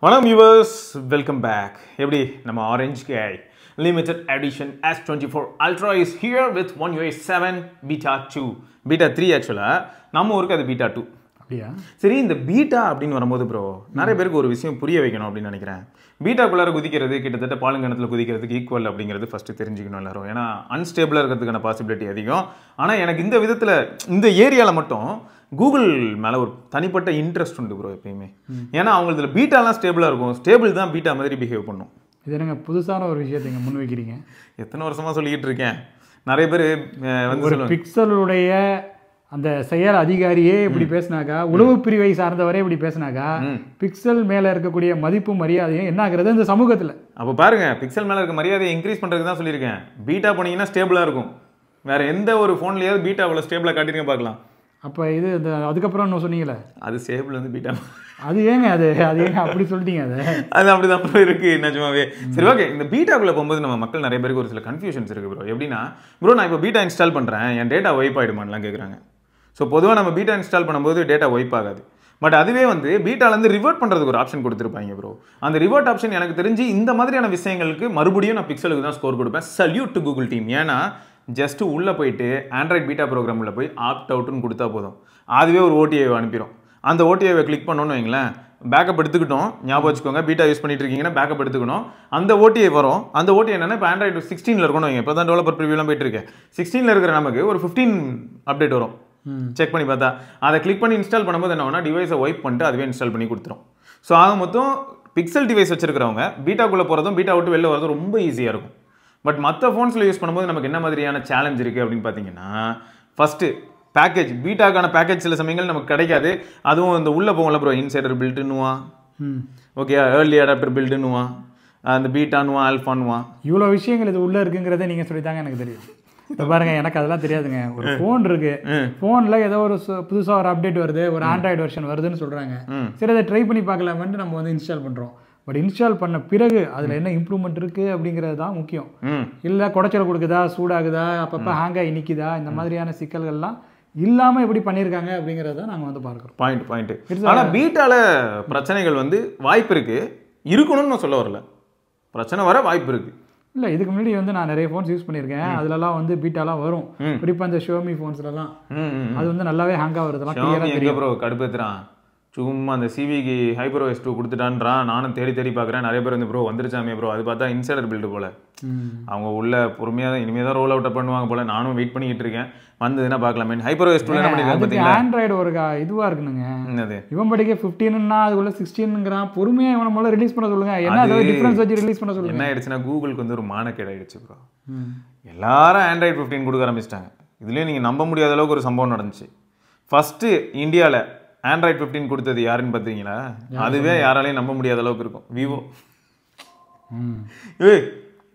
வணக்கம் viewers, welcome back. எப்படி நம்ம ஆரஞ்ச் கை limited edition S24 Ultra is here with One UI 7 Beta 2 Beta 3 ஆக்சுவலாக நம்ம ஊருக்கு அது Beta 2. அப்படியா? சரி, இந்த பீட்டா அப்படின்னு வரும்போது ப்ரோ நிறைய பேருக்கு ஒரு விஷயம் புரிய வைக்கணும் அப்படின்னு நினைக்கிறேன். பீட்டாக்குள்ளார குதிக்கிறது கிட்டத்தட்ட பாலுங்கணத்தில் குதிக்கிறதுக்கு ஈக்குவல் அப்படிங்கிறது ஃபஸ்ட்டு தெரிஞ்சுக்கணும் எல்லாரும். ஏன்னா அன்ஸ்டேபிளாக இருக்கிறதுக்கான பாசிபிலிட்டி அதிகம். ஆனால் எனக்கு இந்த விதத்தில் இந்த ஏரியாவில் மட்டும் கூகுள் மேலே ஒரு தனிப்பட்ட இன்ட்ரெஸ்ட் உண்டு ப்ரோ எப்பயுமே. ஏன்னா அவங்களுக்கு பீட்டாலாம் ஸ்டேபிளாக இருக்கும், ஸ்டேபிள் தான் பீட்டா மாதிரி பிஹேவ் பண்ணும். இது என்னங்க புதுசான ஒரு விஷயத்தை இங்கே முன் வைக்கிறீங்க? எத்தனை வருஷமாக சொல்லிக்கிட்டு இருக்கேன். நிறைய பேர் வந்து ஒரு பிக்சலுடைய அந்த செயல் அதிகாரியே இப்படி பேசினாக்கா, உளவு பிரிவை சார்ந்தவரே இப்படி பேசினாக்கா, பிக்சல் மேலே இருக்கக்கூடிய மதிப்பு மரியாதையும் என்ன ஆகுறது இந்த சமூகத்தில்? அப்போ பாருங்க, பிக்சல் மேலே இருக்க மரியாதையை இன்க்ரீஸ் பண்ணுறதுக்கு தான் சொல்லியிருக்கேன். பீட்டா போனீங்கன்னா ஸ்டேபிளாக இருக்கும். வேற எந்த ஒரு ஃபோன்லேயாவது பீட்டா அவ்வளோ ஸ்டேபிளாக காட்டிருங்க பார்க்கலாம். அப்போ இது அதுக்கப்புறம் இன்னும் சொன்னீங்களே, அது ஸ்டேபிள் வந்து பீட்டா. அது ஏங்க அது ஏங்க அப்படி சொல்லிட்டீங்க? அது அப்படிதான் ப்ரோ இருக்குது நிஜமாவே. சரி, ஓகே. இந்த பீட்டாக்குள்ளே போகும்போது நம்ம மக்கள் நிறைய பேருக்கு ஒரு சில கன்ஃபியூஷன்ஸ் இருக்குது ப்ரோ. எப்படின்னா ப்ரோ, நான் இப்போ பீட்டா இன்ஸ்டால் பண்ணுறேன், என் டேட்டா ஒய்ப் ஆகிடுமான்லாம் கேட்குறாங்க. ஸோ பொதுவாக நம்ம பீட்டா இன்ஸ்டால் பண்ணும்போது டேட்டா ஒய்ப் ஆகாது. பட் அதுவே வந்து பீட்டாலேருந்து ரிவர்ட் பண்ணுறதுக்கு ஒரு ஆப்ஷன் கொடுத்துருப்பாங்க ப்ரோ. அந்த ரிவர்ட் ஆப்ஷன் எனக்கு தெரிஞ்சு இந்த மாதிரியான விஷயங்களுக்கு மறுபடியும் நான் பிக்சலுக்கு தான் ஸ்கோர் கொடுப்பேன். Salute to Google team. ஏன்னா ஜஸ்ட்டு உள்ளே போயிட்டு ஆண்ட்ராய்ட் பீட்டா ப்ரோக்ராம் உள்ள போய் ஆப்ட் அவுட்னு கொடுத்தா போதும், அதுவே ஒரு ஓடிஐ அனுப்பிடும். அந்த ஓடிஐவை கிளிக் பண்ணோன்னு வைங்களேன், பேக்கப் எடுத்துக்கிட்டோம். ஞாபகம் வச்சுக்கோங்க, பீட்டா யூஸ் பண்ணிட்டு இருக்கீங்கன்னா பேக்கப் எடுத்துக்கணும். அந்த ஓடிஐ வரும். அந்த ஓடிஐ என்னன்னா, இப்போ ஆண்ட்ராய்டு 16 இருக்கணும் வைங்க. இப்போ தான் டெவலப்பர் ப்ரிவியூலாம் போயிட்டு இருக்கேன். 16 இருக்கிற நமக்கு ஒரு 15 அப்டேட் வரும். செக் பண்ணி பார்த்தா அதை கிளிக் பண்ணி இன்ஸ்டால் பண்ணும்போது என்ன ஆகும்னா, டிவைஸை ஒய்ப் பண்ணிட்டு அதுவே இன்ஸ்டால் பண்ணி கொடுத்துரும். ஸோ ஆக மொத்தம் பிக்சல் டிவைஸ் வச்சிருக்கிறவங்க பீட்டாக்குள்ளே போகிறதும் பீட்டா விட்டு வெளில வரதும் ரொம்ப ஈஸியாக இருக்கும். பட் மற்ற ஃபோன்ஸில் யூஸ் பண்ணும்போது நமக்கு என்ன மாதிரியான சேலஞ்ச் இருக்குது அப்படின்னு பார்த்தீங்கன்னா, ஃபஸ்ட்டு பேக்கேஜ், பீட்டாக்கான பேக்கேஜ் சில சமயங்கள் நமக்கு கிடைக்காது. அதுவும் இந்த உள்ளே போகல ப்ரோ, இன்சைடர் பில்டுன்னுவா, ஓகே, ஏர்லி அடாப்டர் பில்டுன்னுவா, அந்த பீட்டானுவா, ஆல்ஃபானுவா, இவ்வளோ விஷயங்கள் இது உள்ளே இருக்குங்கிறத நீங்கள் சொல்லித்தாங்க எனக்கு தெரியும். இப்போ பாருங்க, எனக்கு அதெல்லாம் தெரியாதுங்க. ஒரு ஃபோன் இருக்கு, ஃபோனில் ஏதோ ஒரு புதுசாக ஒரு அப்டேட் வருது, ஒரு ஆண்ட்ராய்டு வெர்ஷன் வருதுன்னு சொல்கிறாங்க. சரி, அதை ட்ரை பண்ணி பார்க்கலாமன்ட்டு நம்ம வந்து இன்ஸ்டால் பண்ணுறோம். பட் இன்ஸ்டால் பண்ண பிறகு அதில் என்ன இம்ப்ரூவ்மெண்ட் இருக்குது அப்படிங்கிறது தான் முக்கியம். இல்லை குடைச்சல் கொடுக்குதா, சூடாகுதா, அப்பப்போ ஹேங் ஆகி நிற்கிதா, இந்த மாதிரியான சிக்கல்கள்லாம் இல்லாமல் எப்படி பண்ணியிருக்காங்க அப்படிங்கிறத நாங்கள் வந்து பார்க்குறோம். பாயிண்ட். ஆனால் பீட்டால பிரச்சனைகள் வந்து வாய்ப்பு இருக்குது, இருக்கணும்னு நான் சொல்ல வரல. பிரச்சனை வர வாய்ப்பு இருக்குது. இல்லை, இதுக்கு முன்னாடி வந்து நான் நிறைய ஃபோன்ஸ் யூஸ் பண்ணியிருக்கேன். அதுலலாம் வந்து பீட்டாலாம் வரும். குறிப்பாக இந்த ஷியோமி ஃபோன்ஸ்லாம் அது வந்து நல்லாவே ஹேங்காக வருதுலாம் கிளியராக தெரியும். ப்ரோ கடுப்பேற்றுறான் சும்மா அந்த சிவிக்கு HyperOS 2 கொடுத்துட்டான்றான். நானும் தேடி பார்க்குறேன். நிறைய பேர் வந்து ப்ரோ வந்துருச்சாமே ப்ரோ, அது பார்த்தா இன்சைடர் பில்டு போல். அவங்க உள்ள பொறுமையாக தான் இனிமேல் தான் ரோல் அவுட் பண்ணுவாங்க போல். நானும் வெயிட் பண்ணிக்கிட்டு இருக்கேன், வந்ததுன்னா பார்க்கலாமே. HyperOS 2 என்ன பண்ணிருக்காங்க பார்த்தீங்களா? ஆண்ட்ராய்டு ஒரு இதுவாக இருக்குனுங்க. என்னது இவன் படிக்க 15ன்னா அதுக்குள்ள 16ங்கிறான். பொறுமையாக இவனை முதல்ல ரிலீஸ் பண்ண சொல்லுங்க. என்ன டிஃபரன்ஸ் வச்சு ரிலீஸ் பண்ண சொல்லுங்க. என்ன ஆயிடுச்சுன்னா, கூகுளுக்கு வந்து ஒரு மானக்கேடு ஆயிடுச்சு ப்ரோ. எல்லாரும் ஆண்ட்ராய்டு 15 கொடுக்க ஆரம்பிச்சிட்டாங்க. இதுலேயும் நீங்கள் நம்ப முடியாத அளவுக்கு ஒரு சம்பவம் நடந்துச்சு. ஃபஸ்ட்டு இந்தியாவில் ஆண்ட்ராய்டு 15 கொடுத்தது யாருன்னு பார்த்தீங்களா? அதுவே யாராலையும் நம்ப முடியாத அளவுக்கு இருக்கும், விவோ.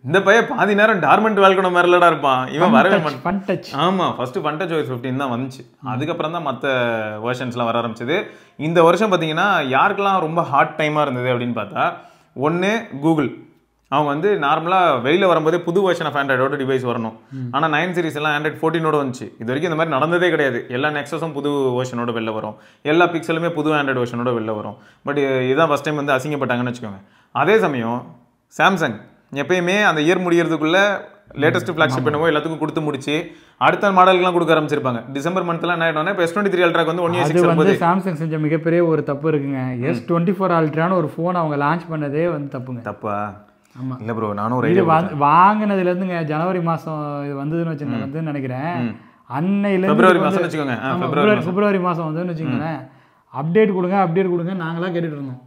இந்த பையன் பாதி நேரம் டார்மெண்ட் வேல்கணும் மாதிரிலடா இருப்பான். இவன் வரவே மாட்டான். ஆமாம், ஃபஸ்ட்டு ஃபன்டச் OS 15 தான் வந்துச்சு. அதுக்கப்புறம் தான் மற்ற வெர்ஷன்ஸ்லாம் வர ஆரம்பிச்சது. இந்த வருஷம் பார்த்தீங்கன்னா யாருக்கெல்லாம் ரொம்ப ஹார்ட் டைமாக இருந்தது அப்படின்னு பார்த்தா, ஒன்று கூகுள். அவங்க வந்து நார்மலாக வெளியில் வரும்போதே புது வெர்ஷன் ஆஃப் ஆண்ட்ராய்டோட டிவைஸ் வரணும். ஆனால் 9 சீரிஸ் எல்லாம் ஆண்ட்ராய்ட் 14ஓட வந்துச்சு. இது வரைக்கும் இந்த மாதிரி நடந்ததே கிடையாது. எல்லா நெக்ஸஸும் புது வெர்ஷனோட வெளில வரும், எல்லா பிக்சலுமே புது ஆண்ட்ராய்டு வெர்ஷனோட வெளில வரும். பட் இதுதான் ஃபஸ்ட் டைம் வந்து அசிங்கப்பட்டாங்கன்னு வச்சுக்கோங்க. அதே சமயம் சாம்சங் எப்பயுமே அந்த இயர் முடியறதுக்குள்ள லேட்டஸ்ட் ஃபிளாக்ஷிப் என்னவோ எல்லாத்துக்கும் கொடுத்து முடிச்சு அடுத்த மாடலுக்குலாம் கொடுக்க ஆரம்பிச்சிருப்பாங்க. டிசம்பர் மந்த்லாம் என்ன ஆயிடும்னா, இப்போ S23 அல்ட்ராக்கு வந்து 1 year 6 வந்து சாம்சங் செஞ்ச மிகப்பெரிய ஒரு தப்பு இருக்குங்க. S24 அல்ட்ரான்னு ஒரு ஃபோன் அவங்க லான்ச் பண்ணதே வந்து தப்புங்க. தப்பா? ஆமாம். இல்லை ப்ரோ, நானும் ஒரு வாங்கினதுலேருந்துங்க ஜனவரி மாதம் இது வந்ததுன்னு வச்சுக்கோங்க, வந்து நினைக்கிறேன் அன்னையிலேருந்து பிப்ரவரி மாதம் வந்துன்னு வச்சுக்கோங்களேன், அப்டேட் கொடுங்க நாங்களாம் கேட்டுட்டு இருந்தோம்.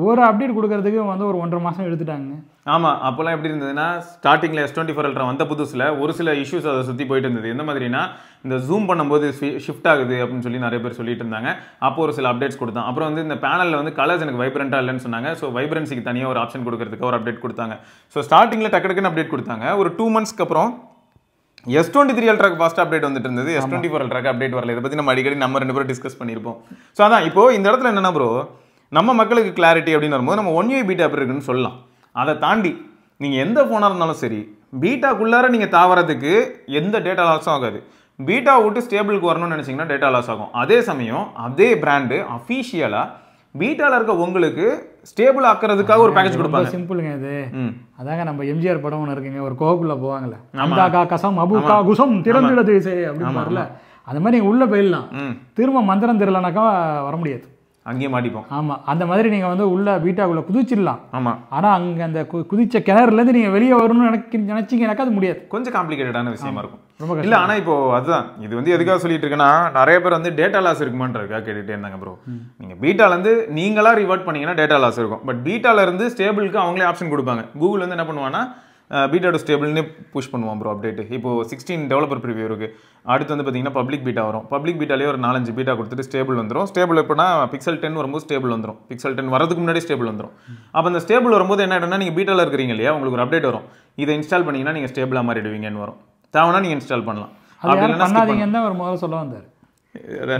ஒரு அப்டேட் கொடுக்கறதுக்கு வந்து ஒரு 1.5 மாதம் எடுத்துட்டாங்க. ஆமாம், அப்போல்லாம் எப்படி இருந்ததுன்னா, ஸ்டார்டிங்கில் S24 அல்ட்ரா வந்த புதுசில் ஒரு சில இஷ்யூஸ் அதை சுற்றி போயிட்டு இருந்தது. எந்த மாதிரினா, இந்த ஜூம் பண்ணும்போது ஷிஃப்ட் ஆகுது அப்படின்னு சொல்லி நிறைய பேர் சொல்லிட்டு இருந்தாங்க. அப்போ ஒரு சில அப்டேட்ஸ் கொடுத்தான். அப்புறம் வந்து இந்த பேனலில் வந்து கலர்ஸ் எனக்கு வைப்ரண்ட்டாக இல்லைன்னு சொன்னாங்க. ஸோ வைப்ரன்சிக்கு தனியாக ஒரு ஆப்ஷன் கொடுக்கறதுக்கு ஒரு அப்டேட் கொடுத்தாங்க. ஸோ ஸ்டார்டிங்கில் டக்குன்னு அப்டேட் கொடுத்தாங்க. ஒரு 2 monthsக்கு அப்புறம் S23 அல்ட்ராக்கு ஃபாஸ்ட் அப்டேட் வந்துட்டு இருந்தது. S24 அல்ட்ராக்கு அப்டேட் வரல. இதை பற்றி நம்ம அடிக்கடி நம்ம 2 பேரும் டிஸ்கஸ் பண்ணியிருப்போம். ஸோ அதான் இப்போ இந்த இடத்துல என்னன்னா ப்ரோ, நம்ம மக்களுக்கு கிளாரிட்டி அப்படின்னு வரும்போது நம்ம One UI பீட்டா அப்படி இருக்குன்னு சொல்லலாம். அதை தாண்டி நீங்கள் எந்த ஃபோனாக இருந்தாலும் சரி, பீட்டாக்குள்ளார நீங்கள் தாவறதுக்கு எந்த டேட்டா லாஸும் ஆகாது. பீட்டா விட்டு ஸ்டேபிளுக்கு வரணும்னு நினச்சிங்கன்னா டேட்டா லாஸ் ஆகும். அதே சமயம் அதே பிராண்டு அஃபீஷியலாக பீட்டால இருக்க உங்களுக்கு ஸ்டேபிள் ஆக்குறதுக்காக ஒரு பேக்கேஜ் கொடுப்பாங்க. சிம்பிளுங்க இது. அதாங்க நம்ம எம்ஜிஆர் படம் ஒன்று இருக்குங்க, ஒரு கோகுள்ள போவாங்கல்ல, அம்தாகா கசம் அபுகா குசம் திறந்துடது சரி அப்படின்னு பாருல, அந்த மாதிரி நீங்கள் உள்ளே போயிடலாம். திரும்ப மந்திரம் தெரியலனாக்கா வர முடியாது, அங்கேயே மாட்டிப்போம். ஆமாம், அந்த மாதிரி நீங்கள் வந்து உள்ள பீட்டாக்குள்ளே குதிச்சிடலாம். ஆமாம், ஆனால் அங்கே அந்த குதிச்ச கிணறுலேருந்து நீங்கள் வெளியே வரணும்னு நினச்சிங்கனாக்கா அது முடியாது. கொஞ்சம் காம்ப்ளிகேட்டடான விஷயமா இருக்கும். இல்லை, ஆனால் இப்போ அதுதான் இது வந்து எதுக்காக சொல்லிட்டு இருக்கேன்னா, நிறைய பேர் வந்து டேட்டா லாஸ் இருக்குமான்றதுக்காக கேட்டுகிட்டே இருந்தாங்க ப்ரோ. நீங்கள் பீட்டாலேருந்து நீங்களாக ரிவர்ட் பண்ணீங்கன்னா டேட்டா லாஸ் இருக்கும். பட் பீட்டாலேருந்து ஸ்டேபிளுக்கு அவங்களே ஆப்ஷன் கொடுப்பாங்க. கூகுள் வந்து என்ன பண்ணுவாங்கன்னா பீட்டா டு ஸ்டேபிள்னு புஷ் பண்ணுவோம் ப்ரோ அப்டேட்டு. இப்போ 16 டெவலப்பர் ப்ரிவியூ இருக்குது. அடுத்து வந்து பார்த்தீங்கன்னா பப்ளிக் பீட்டா வரும். பப்ளிக் பீட்டாலே ஒரு 4-5 பீட்டா கொடுத்துட்டு ஸ்டேபிள் வந்துடும். ஸ்டேபிள் எப்படின்னா பிக்சல் 10 வரும்போது ஸ்டேபிள் வந்துடும். பிக்சல் 10 வரதுக்கு முன்னாடி ஸ்டேபிள் வந்துடும். அப்போ அந்த ஸ்டேபிள் வரும்போது என்ன ஆகிடும்னா, நீங்கள் பீட்டாவில் இருக்கிறீங்க இல்லையா, உங்களுக்கு ஒரு அப்டேட் வரும். இதை இன்ஸ்டால் பண்ணிங்கன்னா நீங்கள் ஸ்டேபிளாக மாறிடுவீங்கன்னு வரும். தேவைன்னா நீங்கள் இன்ஸ்டால் பண்ணலாம். அப்படி பண்ணாதீங்கன்னு தான் ஒரு முதல்ல சொல்ல வந்தார்.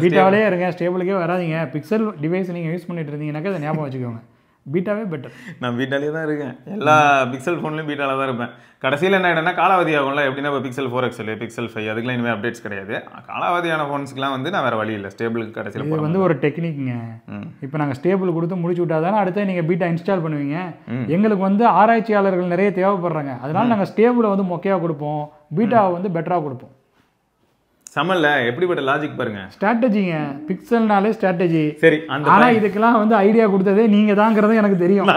பீட்டாவிலே இருங்க, ஸ்டேபிளுக்கே வராதிங்க. பிக்சல் டிவைஸ் நீங்கள் யூஸ் பண்ணிட்டு இருந்தீங்கன்னாக்கா அதை ஞாபகம் வச்சுக்கோங்க, பீட்டாவே பெட்டர். நான் பீட்டாலே தான் இருக்கேன், எல்லா பிக்சல் ஃபோன்லையும் பீட்டாவில் தான் இருப்பேன். கடைசியில் என்ன ஆகிடும்னா காலாவதி ஆகும்ல, எப்படின்னா இப்போ பிக்சல் 4XL பிக்சல் 5 அதுக்கெலாம் இனிமேல் அப்டேட்ஸ் கிடையாது. காலாவதியான ஃபோன்ஸ்க்குலாம் வந்து நான் வேறு வழி இல்லை, ஸ்டேபிளுக்கு கடைசியில் இது வந்து ஒரு டெக்னிக்ங்க. இப்போ நாங்கள் ஸ்டேபிள் கொடுத்து முடிச்சு விட்டா தானே அடுத்து நீங்கள் பீட்டா இன்ஸ்டால் பண்ணுவீங்க. எங்களுக்கு வந்து ஆராய்ச்சியாளர்கள் நிறைய தேவைப்படுறாங்க, அதனால நாங்கள் ஸ்டேபிளை வந்து மொக்கையாக கொடுப்போம், பீட்டாவை வந்து பெட்டராக கொடுப்போம். சமல்ல, எப்படிப்பட்ட லாஜிக் பாருங்க. ஸ்ட்ராட்டஜிங்க, பிக்சல்னாலே ஸ்ட்ராட்டஜி. சரி, ஆனா இதுக்கெல்லாம் வந்து ஐடியா கொடுத்ததே நீங்க தாங்கிறது எனக்கு தெரியும்.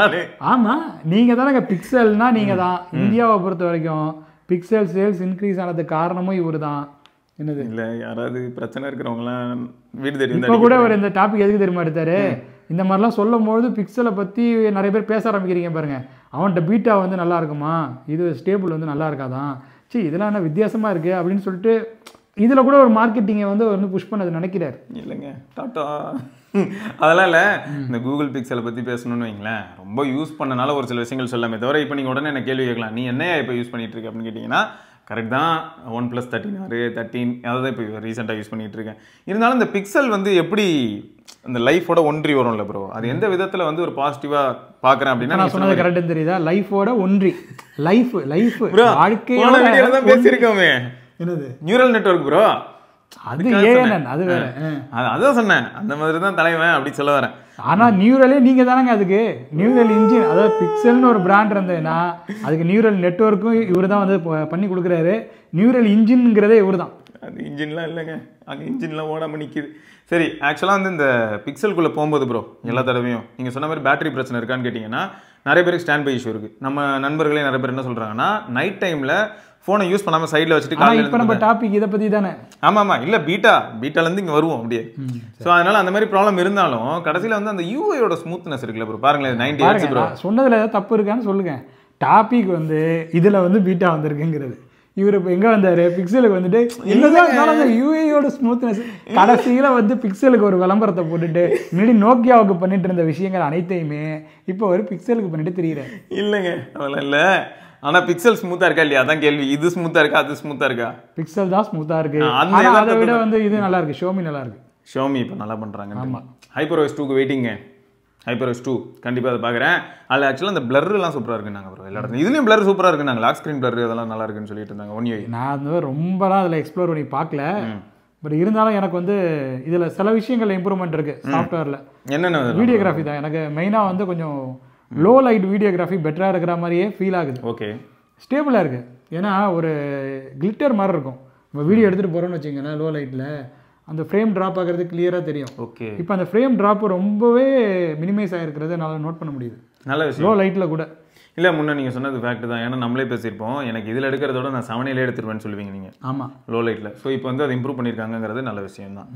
ஆமா, நீங்க தானே பிக்சல்னா நீங்க தான். இந்தியாவை பொறுத்த வரைக்கும் பிக்சல் சேல்ஸ் இன்க்ரீஸ் ஆனதுக்கு காரணமும் இவரு தான். என்னது இல்ல, யாராவது பிரச்சனை இருக்கிறவங்களாம் வீடு தெரியும். இப்போ கூட ஒரு இந்த டாபிக் எதுக்கு தெரியுமா எடுத்தாரு, இந்த மாதிரிலாம் சொல்லும் பொழுது பிக்சலை பற்றி நிறைய பேர் பேச ஆரம்பிக்கிறீங்க பாருங்க. அவன்கிட்ட பீட்டா வந்து நல்லா இருக்குமா, இது ஸ்டேபிள் வந்து நல்லா இருக்காதான், சரி இதெல்லாம் என்ன வித்தியாசமாக இருக்குது அப்படின்னு சொல்லிட்டு இதில் கூட ஒரு மார்க்கெட்டிங்கை வந்து புஷ் பண்ணது நினைக்கிறார். இல்லைங்க, டாட்டா அதெல்லாம் இல்லை. இந்த கூகுள் பிக்சலை பற்றி பேசணும்னு வைங்களேன், ரொம்ப யூஸ் பண்ணனால ஒரு சில விஷயங்கள் சொல்லாமே தவிர, இப்போ நீங்கள் உடனே என்ன கேள்வி கேட்கலாம், நீ என்ன இப்போ யூஸ் பண்ணிட்டு இருக்க அப்படின்னு கேட்டிங்கன்னா, கரெக்ட் தான், OnePlus 13 அதாவது இப்போ ரீசெண்டாக யூஸ் பண்ணிகிட்டு இருக்கேன். இருந்தாலும் இந்த பிக்சல் வந்து எப்படி இந்த லைஃபோட ஒன்றி வரும்ல ப்ரோ, அது எந்த விதத்தில் வந்து ஒரு பாசிட்டிவாக பார்க்குறேன் அப்படின்னா, நான் சொன்னது கரெக்டுன்னு தெரியுதா, லைஃபோட ஒன்றி, லைஃப் வாழ்க்கையோட தான் பேசியிருக்கோமே. என்னது நியூரல் நெட்வொர்க் ப்ரோ, அது ஏஎன்என், அது வேற. அதான் சொன்னேன், அந்த மாதிரி தான் தலைவன் அப்படி சொல்ல வரேன். ஆனால் நியூரலே நீங்கள் தானேங்க அதுக்கு நியூரல் இன்ஜின், அதாவது பிக்சல்னு ஒரு பிராண்ட் இருந்ததுன்னா அதுக்கு நியூரல் நெட்வொர்க்கும் இவர் தான் வந்து பண்ணி கொடுக்குறாரு. நியூரல் இன்ஜின்ங்கிறதே இவர் தான். அது இன்ஜின்லாம் இல்லைங்க, அங்கே இன்ஜின்லாம் ஓடாமல் நிற்கிது. சரி, ஆக்சுவலாக வந்து இந்த பிக்சலுக்குள்ளே போகும்போது ப்ரோ எல்லா தடவையும் நீங்கள் சொன்ன மாதிரி பேட்டரி பிரச்சனை இருக்கான்னு கேட்டிங்கன்னா, நிறைய பேருக்கு ஸ்டாண்ட் பை இஷ்யூ இருக்குது. நம்ம நண்பர்களே நிறைய பேர் என்ன சொல்கிறாங்கன்னா, நைட் டைமில் ஃபோனை யூஸ் பண்ணாமல் சைடில் வச்சுட்டு காலையில். இப்போ நம்ம டாபிக் இதை பற்றி தானே. ஆமாம், இல்லை பீட்டாலேருந்து இங்கே வருவோம் அப்படியே. ஸோ அதனால் அந்த மாதிரி ப்ராப்ளம் இருந்தாலும் கடைசியில் வந்து அந்த யூஐயோட ஸ்மூத்னஸ் இருக்குல்ல ப்ரோ, பாருங்களேன் 90 ஹெர்ட்ஸ் ப்ரோ. சொன்னதில் ஏதாவது தப்பு இருக்கான்னு சொல்லுங்கள். டாபிக் வந்து இதில் வந்து பீட்டா வந்திருக்குங்கிறது, இவர் இப்போ எங்கே வந்தார் பிக்சலுக்கு வந்துட்டு என்னதான் அந்த யூஏயோட ஸ்மூத்னஸ். கடைசியில் வந்து பிக்சலுக்கு ஒரு விளம்பரத்தை போட்டுட்டு முன்னாடி நோக்கியாவுக்கு பண்ணிட்டு இருந்த விஷயங்கள் அனைத்தையுமே இப்போ ஒரு பிக்சலுக்கு பண்ணிட்டு தெரியுறேன். இல்லைங்க, அதெல்லாம் இல்லை. ஆனால் பிக்சல் ஸ்மூத்தாக இருக்கா இல்லையா, அதான் கேள்வி. இது ஸ்மூத்தாக இருக்கா, அது ஸ்மூத்தாக இருக்கா? பிக்சல் தான் ஸ்மூத்தாக இருக்கு, அதை விட வந்து இது நல்லா இருக்கு. ஷோமி நல்லா இருக்கு, ஷோமி இப்போ நல்லா பண்ணுறாங்க. ஆமாம், HyperOS 2க்கு வெயிட்டிங்க. HyperOS 2 கண்டிப்பாக அதை பார்க்குறேன். அதில் ஆக்சுவலாக அந்த பிளர்லாம் சூப்பராக இருக்குன்னு நாங்கள் ப்ரோ எல்லா இடத்துல. இதுலேயும் பிளர் சூப்பராக இருக்கு, நாங்கள் லாக் ஸ்க்ரீன் பிளர் அதெல்லாம் நல்லா இருக்குன்னு சொல்லிட்டு இருந்தாங்க. ஒன் யூஐ நான் வந்து ரொம்பலாம் அதில் எக்ஸ்ப்ளோர் பண்ணி பார்க்கல. பட் இருந்தாலும் எனக்கு வந்து இதில் சில விஷயங்கள் இம்ப்ரூவ்மெண்ட் இருக்குது சாஃப்ட்வேரில். என்னென்ன? வீடியோகிராஃபி தான் எனக்கு மெயினாக வந்து கொஞ்சம் லோ லைட் வீடியோகிராஃபி பெட்டராக இருக்கிற மாதிரியே ஃபீல் ஆகுது. ஓகே, ஸ்டேபிளாக இருக்குது. ஏன்னா ஒரு கிளிட்டர் மாதிரி இருக்கும். நம்ம வீடியோ எடுத்துகிட்டு போகிறோன்னு வச்சுக்கோங்களேன், லோ லைட்டில் அந்த ஃப்ரேம் ட்ராப் ஆகிறது கிளியராக தெரியும். ஓகே, இப்போ அந்த ஃப்ரேம் ட்ராப் ரொம்பவே மினிமைஸ் ஆகிருக்கிறத என்னால் நோட் பண்ண முடியுது நல்ல விஷயம். லோ லைட்டில் கூட இல்லை, முன்னே நீங்கள் சொன்னது ஃபேக்ட் தான். ஏன்னா நம்மளே பேசியிருப்போம், எனக்கு இதில் எடுக்கிறதோட நான் 7 எடுத்துருவேன்னு சொல்லுவீங்க நீங்கள். ஆமாம், லோ லைட்டில். ஸோ இப்போ வந்து அதை இம்ப்ரூவ் பண்ணியிருக்காங்கிறது நல்ல விஷயம் தான்.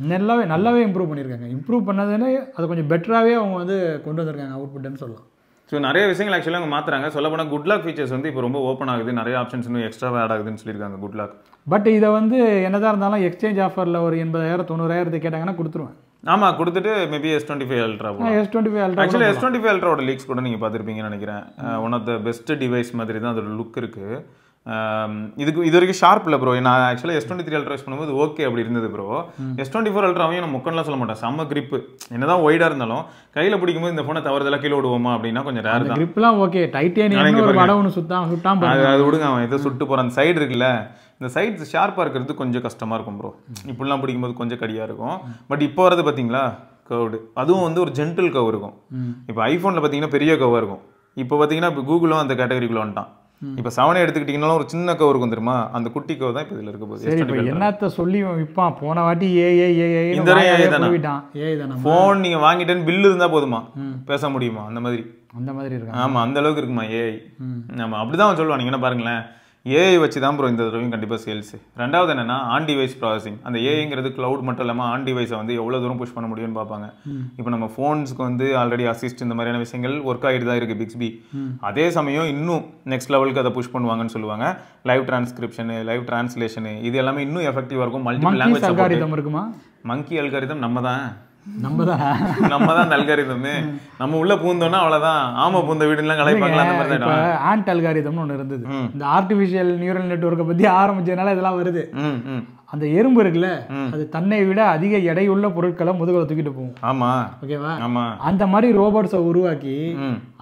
நல்லாவே இம்ப்ரூவ் பண்ணியிருக்காங்க. இம்ப்ரூவ் பண்ணதுன்னு அது கொஞ்சம் பெட்டராகவே அவங்க வந்து கொண்டு வந்திருக்காங்க அவுட்புட்னு சொல்லலாம். ஸோ நிறைய விஷயங்கள் ஆக்சுவலாக அவங்க மாற்றுறாங்க. சொல்லப்போனால் குட் லாக் ஃபீச்சர்ஸ் வந்து இப்போ ரொம்ப ஓப்பன் ஆகுது, நிறைய ஆப்ஷன்ஸ் இன்னும் எக்ஸ்ட்ராவாக ஆட் ஆகுதுன்னு சொல்லியிருக்காங்க குட் லாக். பட் இதை வந்து என்னதான் இருந்தாலும் எக்ஸ்சேஞ்ச் ஆஃபரில் ஒரு 80,000 90,000 கேட்டாங்கன்னா கொடுத்துருவேன். ஆமாம், கொடுத்துட்டு மேபி S25 Ultra போகலாம். S25 Ultra actually S25 Ultraவோட leaks கூட நீங்கள் பார்த்துருப்பீங்கன்னு நினைக்கிறேன். One of the best device மாதிரி தான் அதோட லுக் இருக்குது. இது வரைக்கும் ஷார்ப் இல்லை ப்ரோ. நான் ஆக்சுவலாக S23 Ultra யூஸ் பண்ணும்போது ஓகே அப்படி இருந்தது ப்ரோ. S24 Ultraவையும் நான் முக்கன்லாம் சொல்ல மாட்டேன், செம்ம கிரிப்பு. என்னதான் ஒய்டாக இருந்தாலும் கையில் பிடிக்கும்போது இந்த ஃபோனை தவறுதெல்லாம் கீழே விடுவோமா அப்படின்னா கொஞ்சம் ரேர் தான். கிரிப்லாம் ஓகே, டைட்டேனியம் ஒரு வட ஒன்று சுட்டாம் அது விடுங்க, அவன் எதோ சுட்டு போகிற அந்த சைடு இருக்குல்ல, இந்த சைட்ஸ் ஷார்ப்பாக இருக்கிறது கொஞ்சம் கஷ்டமாக இருக்கும் ப்ரோ. இப்படிலாம் பிடிக்கும்போது கொஞ்சம் கடியாக இருக்கும். பட் இப்போ வரது பார்த்தீங்களா, கர்வ்டு, அதுவும் வந்து ஒரு ஜென்டில் கர்வ் இருக்கும். இப்போ ஐஃபோனில் பார்த்தீங்கன்னா பெரிய கர்வாக இருக்கும். இப்போ பார்த்தீங்கன்னா இப்போ கூகுளும் அந்த கேட்டகரிக்குள்ள வந்துட்டான். இப்போ 7 எடுத்துக்கிட்டிங்கனாலும் ஒரு சின்ன கவர் இருக்கும் தெரியுமா, அந்த குட்டி கவர் தான் இப்போ இதில் இருக்க போகுது. சரி, இப்போ என்னத்த சொல்லி விற்பான் போன வாட்டி இந்த ஏஐ தானே. ஃபோன் நீங்கள் வாங்கிட்டேன்னு பில்லு இருந்தால் போதுமா, பேச முடியுமா, அந்த மாதிரி இருக்கு. ஆமாம், அந்த அளவுக்கு இருக்குமா ஏஐ. ஆமாம், அப்படி தான் சொல்லுவான். நீங்கள் என்ன பாருங்களேன், ஏஐ வச்சு தான் ப்ரோ இந்த தடவையும் கண்டிப்பாக சேல்ஸு. ரெண்டாவது என்னன்னா ஆன் டிவைஸ் ப்ராசஸிங். அந்த ஏஐங்கிறது க்ளவுட் மட்டும் இல்லாமல் ஆன் டிவைஸை வந்து எவ்வளோ தூரம் புஷ் பண்ண முடியும்னு பார்ப்பாங்க. இப்போ நம்ம ஃபோன்ஸ்க்கு வந்து ஆல்ரெடி அசிஸ்ட் இந்த மாதிரியான விஷயங்கள் ஒர்க் ஆகிட்டு தான் இருக்குது பிக்ஸ்பி. அதே சமயம் இன்னும் நெக்ஸ்ட் லெவலுக்கு அதை புஷ் பண்ணுவாங்கன்னு சொல்லுவாங்க. லைவ் டிரான்ஸ்கிரிப்ஷனு, லைவ் டிரான்ஸ்லேஷனு, இது எல்லாமே இன்னும் எஃபெக்டிவாக இருக்கும். மல்டிபிள் லாங்குவேஜ் அல்காரிதம் இருக்குமா? மங்கி அல்காரிதம் நம்ம தான் அந்த அல்காரிதமே. நம்ம உள்ள பூந்தோம்னா அவ்வளவுதான், ஆமா பூந்த வீடுலாம் கலைப்பாங்களா அந்த மாதிரி தான். ஆண்ட் அல்காரிதம்னு ஒன்று இருந்தது. இந்த ஆர்டிஃபிஷியல் நியூரல் நெட்வொர்க்கை பத்தி ஆரம்பிச்சதுனால இதெல்லாம் வருது. அந்த எறும்பு இருக்குல்ல, அது தன்னை விட அதிக எடையுள்ள பொருட்களை முதுகுல தூக்கிட்டு போகும். ஆமா, ஓகேவா? ஆமா. அந்த மாதிரி ரோபோட்ஸை உருவாக்கி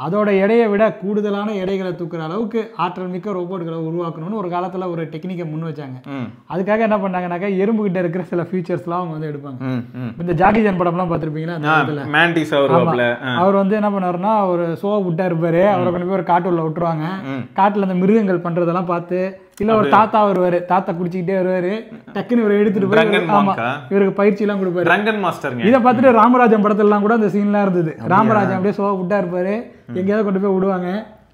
அதோட எடையை விட கூடுதலான எடைகளை தூக்குற அளவுக்கு ஆற்றல் மிக்க ரோபோட்களை உருவாக்கணும்னு ஒரு காலத்துல ஒரு டெக்னிக்கை முன் வச்சாங்க. அதுக்காக என்ன பண்ணாங்கன்னாக்கா எறும்பு கிட்ட இருக்கிற சில ஃபீச்சர்ஸ்லாம் அவங்க வந்து எடுப்பாங்க. இந்த ஜாக்கி சான் படம்லாம் பார்த்துருப்பீங்களா, அவர் வந்து என்ன பண்ணாருன்னா ஒரு ஷோ விட்டா இருப்பாரு, அவரை கொண்டு போய் ஒரு காட்டுள்ள விட்டுருவாங்க. காட்டுல அந்த மிருகங்கள் பண்றதெல்லாம் பார்த்து, இல்ல ஒரு தாத்தா வருவாரு, தாத்தா குடிச்சுக்கிட்டே வருவாரு, டக்குன்னு இவரை எடுத்துட்டு போய் இவருக்கு பயிற்சி எல்லாம் கொடுப்பாரு. இதை பார்த்துட்டு ராமராஜன் படத்துல எல்லாம் கூட அந்த சீன் எல்லாம் இருந்தது. ராமராஜன் அப்படியே சோக விட்டா இருப்பாரு, எங்கேயாவது கொண்டு போய் விடுவாங்க,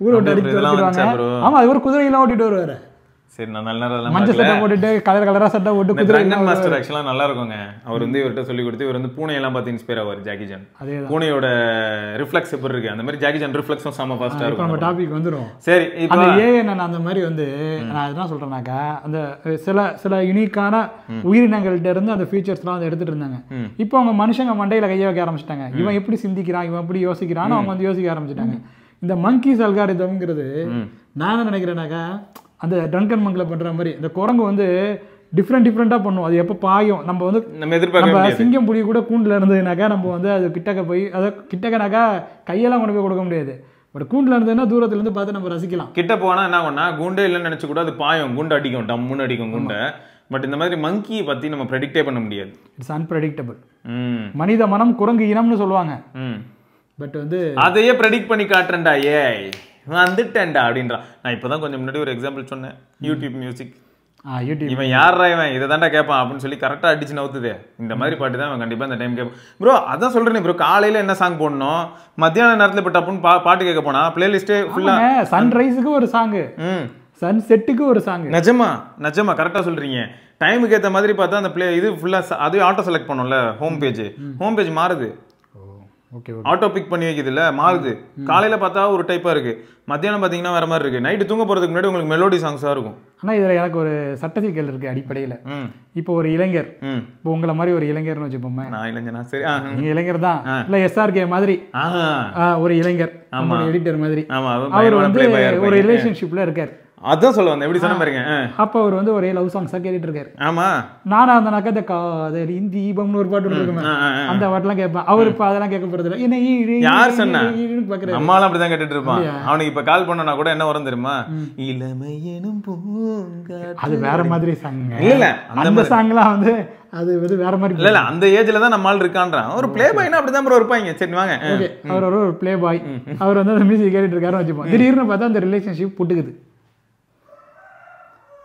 ஊரை விட்டு அடிச்சு விடுவாங்க. ஆமா, அது ஒரு குதிரையெல்லாம் ஓட்டிட்டு வருவாரு. சரி, நான் நல்ல மஞ்சள் சட்டை போட்டுட்டு கலர் கலரா சட்டை போட்டு ரங்கன் மாஸ்டர் ஆக்சுவலா நல்லா இருக்குங்க. அவர் வந்து இவர்கிட்ட சொல்லி கொடுத்து இவர் வந்து பூனையெல்லாம் பார்த்து இன்ஸ்பயர் ஆவார். ஜாக்கி சான் பூனையோட ரிஃப்ளெக்ஸ் எப்படி இருக்கு, அந்த மாதிரி ஜாக்கி சான் ரிஃப்ளெக்ஸும் செம ஃபாஸ்டா இருக்கும். நம்ம டாபிக் வந்துரும். சரி, இப்போ நான் அந்த மாதிரி வந்து நான் என்ன சொல்றேன்னாக்கா, அந்த சில யூனிக்கான உயிரினங்கள்ட்ட இருந்து அந்த ஃபீச்சர்ஸ்லாம் வந்து எடுத்துட்டு இருந்தாங்க. இப்போ அவங்க மனுஷங்க மண்டையில கைய வைக்க ஆரம்பிச்சிட்டாங்க. இவன் எப்படி சிந்திக்கிறான், இவன் எப்படி யோசிக்கிறான்னு அவங்க வந்து யோசிக்க ஆரம்பிச்சிட்டாங்க. இந்த மங்கீஸ் அல்காரிதம்ங்கிறது நான் என்ன நினைக்கிறேன்னாக்கா, அந்த ட்ரங்கன் மங்கில் பண்ற மாதிரி இந்த குரங்கு வந்து டிஃப்ரெண்டா பண்ணும். அது எப்போ பாயும், நம்ம வந்து நம்ம சிங்கம் புடி கூட கூண்டில் இருந்ததுனாக்கா நம்ம வந்து அது கிட்டக்க போய் அதை கிட்டக்கனாக்கா கையெல்லாம் கொண்டு போய் கொடுக்க முடியாது. பட் கூண்டில் இருந்ததுன்னா தூரத்துல இருந்து பார்த்து நம்ம ரசிக்கலாம். கிட்ட போனா என்ன பண்ணா குண்டே இல்லைன்னு நினைச்சு கூட அது பாயும், குண்டு அடிக்கும், டம்முன்னு அடிக்கும் குண்டை. பட் இந்த மாதிரி மங்கி பத்தி நம்ம ப்ரெடிக்டே பண்ண முடியாது. It's unpredictable. மனித மனம் குரங்கு இனம்னு சொல்லுவாங்க. பட் வந்து அதையே ப்ரெடிக்ட் பண்ணி காட்டுறேன்டா, ஏய் வந்துட்டேன்டா அப்படின்றான். நான் இப்போதான் கொஞ்சம் முன்னாடி ஒரு எக்ஸாம்பிள் சொன்னேன், யூடியூப் மியூசிக். இவன் யாரா இவன் இதை தாண்டா கேட்பான் அப்படின்னு சொல்லி கரெக்டாக அடிச்சு நவுத்துதே. இந்த மாதிரி பாட்டு தான் அவன் கண்டிப்பாக இந்த டைம் கேட்பான். ப்ரோ அதான் சொல்கிறேன் ப்ரோ, காலையில் என்ன சாங் போடணும், மத்தியான நேரத்தில் இப்போ டப்புன்னு பாட்டு கேட்க போனா பிளேலிஸ்ட்டே ஃபுல்லாக சன்ரைஸுக்கு ஒரு சாங்கு, சன் செட்டுக்கு ஒரு சாங். நிஜமா கரெக்டாக சொல்கிறீங்க. டைமுக்கு ஏற்ற மாதிரி பார்த்தா அந்த இது ஃபுல்லாக அது ஆட்டோ செலக்ட் பண்ணோம்ல, ஹோம் பேஜ் மாறுது, ஆட்டோ பிக் பண்ணி வைக்குது இல்ல, மாறுது. காலையில பார்த்தா ஒரு டைப்பா இருக்கு, மத்தியானம் பாத்தீங்கன்னா வேற மாதிரி இருக்கு, நைட்டு தூங்க போறதுக்கு முன்னாடி உங்களுக்கு மெலோடி சாங்ஸா இருக்கும். ஆனா இதுல எனக்கு ஒரு சட்ட சிக்கல் இருக்கு அடிப்படையில. இப்போ ஒரு இளைஞர், இப்போ உங்களை மாதிரி ஒரு இளைஞர்னு வச்சுப்போமே, நான் இளைஞனா, சரி நீங்க இளைஞர் தான், இல்ல SRK மாதிரி ஒரு இளைஞர், எடிட்டர் மாதிரி, அவர் வந்து ஒரு ரிலேஷன்ஷிப்ல இருக்காரு. அதான் சொல்ல வந்தேன், எப்படி சொன்ன பாருங்க. அப்ப அவர் வந்து ஒரே லவ் சாங்ஸா கேட்டுட்டு இருக்காரு. ஆமா, நானா அந்த நக்கத்தை காதல் தீபம்னு ஒரு பாட்டு இருக்குமே, அந்த பாட்டுலாம் கேட்பேன். அவர் இப்ப அதெல்லாம் கேட்க போறது இல்லை. என்ன யார் சொன்னா, அம்மாலாம் அப்படிதான் கேட்டுட்டு இருப்பான். அவனுக்கு இப்ப கால் பண்ணனா கூட என்ன வரும் தெரியுமா, இளமை எனும் பூங்காற்று. அது வேற மாதிரி சாங் இல்ல, அந்த சாங்லாம் வந்து அது வந்து வேற மாதிரி இல்ல. அந்த ஏஜ்ல தான் நம்மால் இருக்கான்றான். ஒரு பிளே பாய்னா அப்படிதான் ப்ரோ இருப்பாங்க. சரி வாங்க, அவர் ஒரு பிளே பாய், அவர் வந்து அந்த மியூசிக் கேட்டுட்டு இருக்காருன்னு வச்சுப்போம். திடீர்னு பார்த்தா அந்த ரிலேஷன்ஷிப் புட்டுக்குது.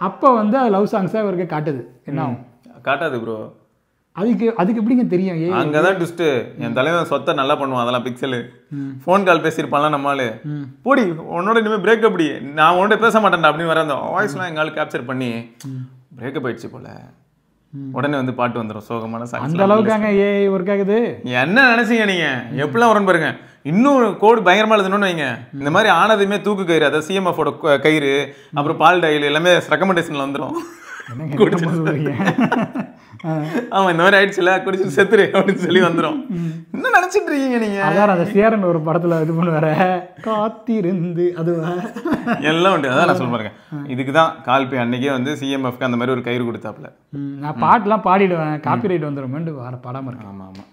அப்போ வந்து அது லவ் சாங்ஸாக இவருக்கு காட்டுது. என்ன ஆகும்? காட்டாது ப்ரோ. அதுக்கு எப்படிங்க தெரியும்? அங்கதான் ட்விஸ்ட். என் தலைவன் சொத்தை நல்லா பண்ணுவான், அதெல்லாம் பிக்சலு. ஃபோன் கால் பேசியிருப்பான்ல நம்மளால, போடி உன்னோட இனிமேல் பிரேக்கப் அடி, நான் உன்னோட பேச மாட்டேன்டா அப்படின்னு வர அந்த வாய்ஸ்லாம் எங்கால கேப்சர் பண்ணி பிரேக்கப் ஆயிடுச்சு போல, உடனே வந்து பாட்டு வந்துடும் சோகமான சாங். அந்த அளவுக்காங்க ஏஐ ஒர்க் ஆகுது. என்ன நினைச்சீங்க நீங்க? எப்படிலாம் வரணும் பாருங்க. இன்னும் கோடு பயங்கரமா எழுதணும்னு வைங்க, இந்த மாதிரி ஆனதுமே தூக்கு கயிறு, அதாவது CMF-ஓட கயிறு, அப்புறம் பால் டைல் எல்லாமே ரெக்கமெண்டேஷன்ல வந்துடும். ஆமா, இந்த மாதிரி ஆயிடுச்சுல, குடிச்சு செத்துரு அப்படின்னு சொல்லி வந்துடும். என்ன நினைச்சிட்டு இருக்கீங்க நீங்க? அதான் அந்த சேரன் ஒரு படத்துல இது பண்ணுவார, காத்திருந்து அது எல்லாம் உண்டு. அதான் நான் சொல்ல பாருங்க, இதுக்குதான் கால்பி அன்னைக்கே வந்து CMF-க்கு அந்த மாதிரி ஒரு கயிறு கொடுத்தாப்புல. நான் பாட்டுலாம் பாடிடுவேன், காப்பி ரைட் வந்துடும் வர படம் இருக்கு. ஆமா ஆமா,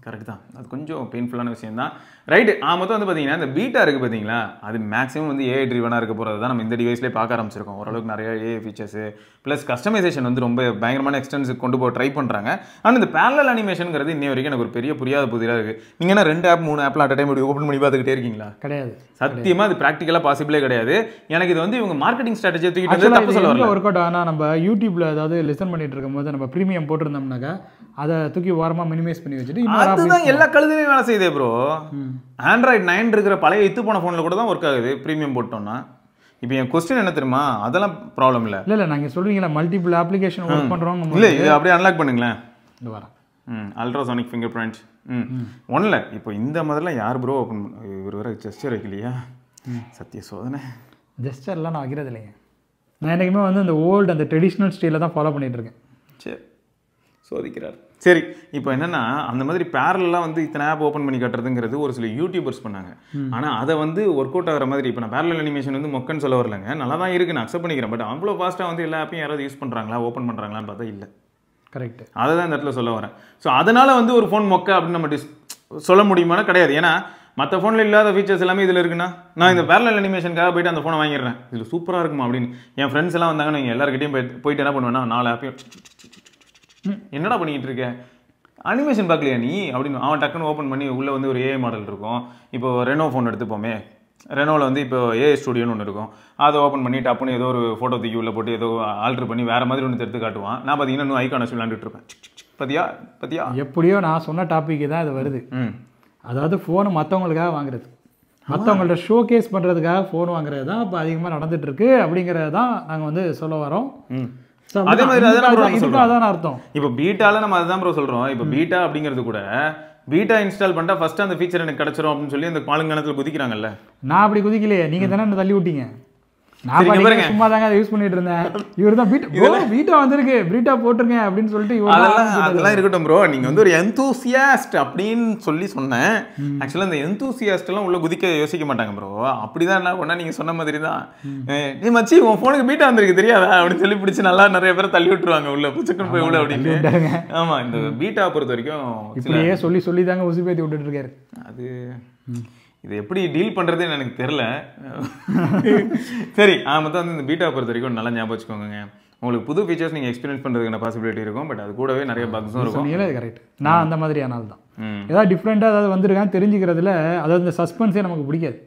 கரெக்ட் தான். அது கொஞ்சம் பெயின்ஃபுல்லான விஷயம் தான். ரைட்டு மொத்தம் வந்து பார்த்தீங்கன்னா இந்த பீட்டா இருக்குது பார்த்தீங்களா, அது மேக்ஸிமம் வந்து ஏஐ ட்ரிவனாக இருக்க போகிறது தான் நம்ம இந்த டிவைஸ்லேயே பார்க்க ஆரம்பிச்சிருக்கோம். ஓரளவுக்கு நிறைய ஏஐ ஃபீச்சர்ஸு ப்ளஸ் கஸ்டமைசேஷன் வந்து ரொம்ப பயங்கரமான எக்ஸ்டென்ஸுக்கு கொண்டு போக ட்ரை பண்ணுறாங்க. ஆனால் இந்த பேரலல் அனிமேஷனுங்கிறது இன்னை வரைக்கும் எனக்கு ஒரு பெரிய புரியாத புதிராக இருக்குது. நீங்கள் என்ன 2 ஆப் 3 ஆப்பில் அட் டைம் இப்படி ஓப்பன் பண்ணி பார்த்துக்கிட்டே இருக்கீங்களா? கிடையாது, சத்தியமாக அது ப்ராக்டிக்கலாக பாசிபிளே கிடையாது. எனக்கு இது வந்து இவங்க மார்க்கெட்டிங் ஸ்ட்ராட்டஜியை தூக்கிட்டு வந்து தப்பு சொல்ல வரல. ஒர்க் அவுட் ஆனால் நம்ம யூடியூப்ல ஏதாவது லிசன் பண்ணிட்டு இருக்கும்போது நம்ம ப்ரீமியம் போட்டிருந்தோம்னாக்கா அதை தூக்கி ஓரமாக மினிமைஸ் பண்ணி வச்சுட்டு அதுதான் எல்லா கழுதையும் வேலை செய்யுதே ப்ரோ. ஆண்ட்ராய்டு 9 இருக்கிற பழைய இத்து போன ஃபோனில் கூட தான் ஒர்க் ஆகுது ப்ரீமியம் போட்டோம்னா. இப்போ என் கொஸ்டின் என்ன தெரியுமா, அதெல்லாம் ப்ராப்ளம் இல்லை. இல்லை நாங்கள் சொல்கிறீங்களா மல்டிபிள் அப்ளிகேஷன் ஒர்க் பண்ணுறோம். இல்லை இது அப்படியே அன்லாக் பண்ணுங்களேன். இது வரேன். அல்ட்ராசானிக் ஃபிங்கர் பிரிண்ட் ஒன்றில் இப்போ இந்த மாதிரிலாம் யார் ப்ரோ ஓப்பன் இவர் வர ஜெஸ்டர் வைக்கலையா? சத்திய சோதனை ஜெஸ்டர்லாம் நான் வைக்கிறது இல்லைங்க. நான் என்றைக்குமே வந்து அந்த ஓல்டு அந்த ட்ரெடிஷ்னல் ஸ்டைலில் தான் ஃபாலோ பண்ணிகிட்டு இருக்கேன். சரி சோதிக்கிறார். சரி இப்போ என்னன்னா அந்த மாதிரி பேரலாம் வந்து இத்தனை ஆப் ஓப்பன் பண்ணி கட்டுறதுங்கிறது ஒரு சில யூடியூபர்ஸ் பண்ணாங்க. ஆனால் அதை வந்து ஒர்க் அவுட் ஆகிற மாதிரி இப்போ நான் பேரலல் அனிமேஷன் வந்து மொக்கன்னு சொல்ல வரலங்க, நல்லா தான் இருக்குது, நான் அக்செப்ட் பண்ணிக்கிறேன். பட் அவ்வளோ ஃபாஸ்ட்டாக வந்து எல்லா ஆப்பையும் யாராவது யூஸ் பண்ணுறாங்களா ஓப்பன் பண்ணுறாங்களான்னு பார்த்தா இல்லை. கரெக்ட், அதை தான் இந்த இடத்துல சொல்ல வரேன். ஸோ அதனால் வந்து ஒரு ஃபோன் மொக்க அப்படின்னு நம்ம சொல்ல முடியுமானா கிடையாது. ஏன்னா மற்ற ஃபோனில் இல்லாத ஃபீச்சர்ஸ் எல்லாமே இதில் இருக்குன்னா நான் இந்த பேரலல் அனிமேஷனுக்காக போய்ட்டு அந்த ஃபோனை வாங்கிடுறேன், இதில் சூப்பராக இருக்குமா அப்படின்னு. என் ஃப்ரெண்ட்ஸ் எல்லாம் வந்தாங்கன்னா நீங்கள் எல்லாருக்கிட்டையும் போயிட்டு என்ன பண்ணுவேன்னா 4 ஆப்பையும் என்னடா பண்ணிக்கிட்டு இருக்க, அனிமேஷன் பார்க்கலையா நீ அப்படின்னு அவன் டக்குன்னு ஓப்பன் பண்ணி உள்ளே வந்து ஒரு ஏஐ மாடல் இருக்கும். இப்போ ரெனோ ஃபோன் எடுத்துப்போமே, ரெனோவில் வந்து இப்போ ஏஐ ஸ்டுடியோன்னு ஒன்று இருக்கும். அதை ஓப்பன் பண்ணி டப்புன்னு ஏதோ ஒரு ஃபோட்டோ தூக்கி உள்ளே போட்டு ஏதோ ஆல்ட்ரு பண்ணி வேறு மாதிரி ஒன்று எடுத்து காட்டுவான். நான் பார்த்தீங்கன்னா இன்னும் ஐகான் வச்சு விளாண்டுட்டு இருப்பேன். பத்தியா எப்படியோ நான் சொன்ன டாப்பிக்கு தான் இது வருது. அதாவது ஃபோனு மற்றவங்களுக்காக வாங்குறது, மற்றவங்கள்ட்ட ஷோ கேஸ் பண்ணுறதுக்காக ஃபோன் வாங்குறது தான் இப்போ அதிகமாக நடந்துட்டு இருக்கு அப்படிங்கிறது தான் நாங்கள் வந்து சொல்ல வரோம். அதே மாதிரி அதான் அர்த்தம். இப்போ பீட்டால நம்ம அதுதான் ப்ரோ சொல்றோம். இப்போ பீட்டா அப்படிங்கிறது கூட பீட்டா இன்ஸ்டால் பண்ணிட்டா ஃபர்ஸ்ட் அந்த ஃபீச்சர் எனக்கு கிடைச்சிரும் அப்படின்னு சொல்லி அந்த பாலுங்கணத்துல குதிக்கிறாங்கல்ல. நான் அப்படி குதிக்கலையே, நீங்க தானே என்ன தள்ளி விட்டீங்க. நான் சும்மா தாங்க அதை யூஸ் பண்ணிட்டு இருந்தேன். இவர் தான் பீட்டா வந்திருக்கு, பீட்டா போட்டுருங்க அப்படின்னு சொல்லிட்டு அதெல்லாம் இருக்கட்டும் ப்ரோ. நீங்க வந்து ஒரு எந்தூசியாஸ்ட் அப்படின்னு சொல்லி சொன்னேன். ஆக்சுவலா இந்த எந்தூசியாஸ்ட் எல்லாம் உள்ள குதிக்க யோசிக்க மாட்டாங்க ப்ரோ. அப்படிதான் என்ன பண்ணா நீங்க சொன்ன மாதிரி தான், நீ மச்சி உன் போனுக்கு பீட்டா வந்திருக்கு தெரியாதா அப்படின்னு சொல்லி பிடிச்சி நல்லா நிறைய பேரை தள்ளி விட்டுருவாங்க உள்ள, புச்சுக்கன் போய் உள்ள அப்படின்னு. ஆமா, இந்த பீட்டா பொறுத்த வரைக்கும் இப்படியே சொல்லி சொல்லி தாங்க உசுப்பேத்தி விட்டுட்டு இருக்காரு. அது இது எப்படி டீல் பண்ணுறதுன்னு எனக்கு தெரில. சரி மொத்தம் வந்து இந்த பீட்டா பொறுத்த வரைக்கும் நல்லா ஞாபகம் வச்சுக்கோங்க. உங்களுக்கு புது ஃபீச்சர்ஸ் நீங்கள் எக்ஸ்பீரியன்ஸ் பண்ணுறதுக்கான பாசிபிலிட்டி இருக்கும். பட் அது கூடவே நிறைய பக்ஸும் இருக்கும். கரெக்ட், நான் அந்த மாதிரி ஆனால் தான் ஏதாவது டிஃப்ரெண்ட்டாக ஏதாவது வந்துருக்கான்னு தெரிஞ்சுக்கிறதுல, அதாவது இந்த சஸ்பென்ஸே நமக்கு பிடிக்காது.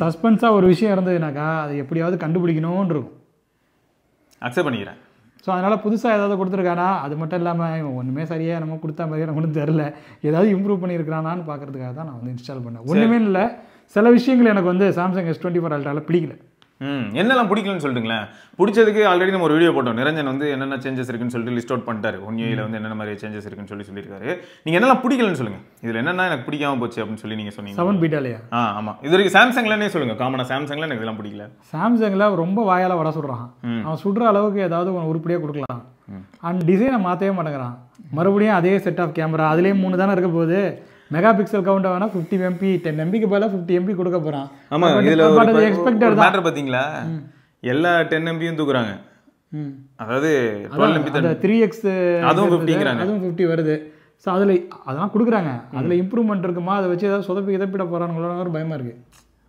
சஸ்பென்ஸாக ஒரு விஷயம் இருந்ததுனாக்கா அது எப்படியாவது கண்டுபிடிக்கணும்னு இருக்கும். அக்செப்ட் பண்ணிக்கிறேன். ஸோ அதனால் புதுசாக ஏதாவது கொடுத்துருக்கானா, அது மட்டும் இல்லாமல் ஒன்றுமே சரியாக நம்ம கொடுத்தா மாதிரி எனக்கு ஒன்றும் தெரில, ஏதாவது இம்ப்ரூவ் பண்ணியிருக்கிறானான்னு பார்க்குறதுக்காக தான் நான் வந்து இன்ஸ்டால் பண்ணேன். ஒன்றுமே இல்லை, சில விஷயங்கள் எனக்கு வந்து சாம்சங் S24 அல்ட்ராவில் பிடிக்கல. என்னெல்லாம் பிடிக்கலன்னு சொல்லிட்டுங்களேன். பிடிச்சதுக்கு ஆல்ரெடி நம்ம ஒரு வீடியோ போட்டோம். நிரஞ்சன் வந்து என்னென்ன சேஞ்சஸ் இருக்குன்னு சொல்லிட்டு லிஸ்ட் அவுட் பண்ணிட்டாரு. ஒன்னியில் வந்து என்னென்ன மாதிரி சேஞ்சஸ் இருக்குன்னு சொல்லியிருக்காரு. நீங்கள் என்னெல்லாம் பிடிக்கலன்னு சொல்லுங்கள். இதில் என்னென்ன எனக்கு பிடிக்காம போச்சு அப்படின்னு சொல்லி நீங்கள் சொன்னீங்க. 7 பீட்டாலையா? ஆமாம், இது வரைக்கும் சாம்சங்லன்னே சொல்லுங்கள். காமனாக சாம்சங்கில் எனக்கு இதெல்லாம் பிடிக்கல. சாம்சங்கில் ரொம்ப வாயால் வட சுடுறான். அவன் சுடுற அளவுக்கு ஏதாவது ஒன்று உருப்படியாக கொடுக்கலாம். அண்ட் டிசைனை மாற்றவே மாட்டேங்கிறான். மறுபடியும் அதே செட் ஆஃப் கேமரா, அதுலேயும் 3 தானே இருக்க போகுது. மெகா பிக்சல் கவுண்ட் வேணா 50 MP 10 MBக்கு பதிலாக 50 MB கொடுக்க போகிறான். ஆமாம், இதில் எக்ஸ்பெக்டட் மேட்டர் பார்த்தீங்களா, எல்லா 10 MBயும் தூக்குறாங்க. அதாவது 12 MB 3x அதுவும் 50ங்கிறாங்க, அதுவும் 50 வருது. ஸோ அதில் அதெல்லாம் கொடுக்குறாங்க. அதில் இம்ப்ரூவ்மெண்ட் இருக்குமா, அதை வச்சு ஏதாவது சொதப்பிட போகிறாங்களோன்னு ஒரு பயமாக இருக்குது.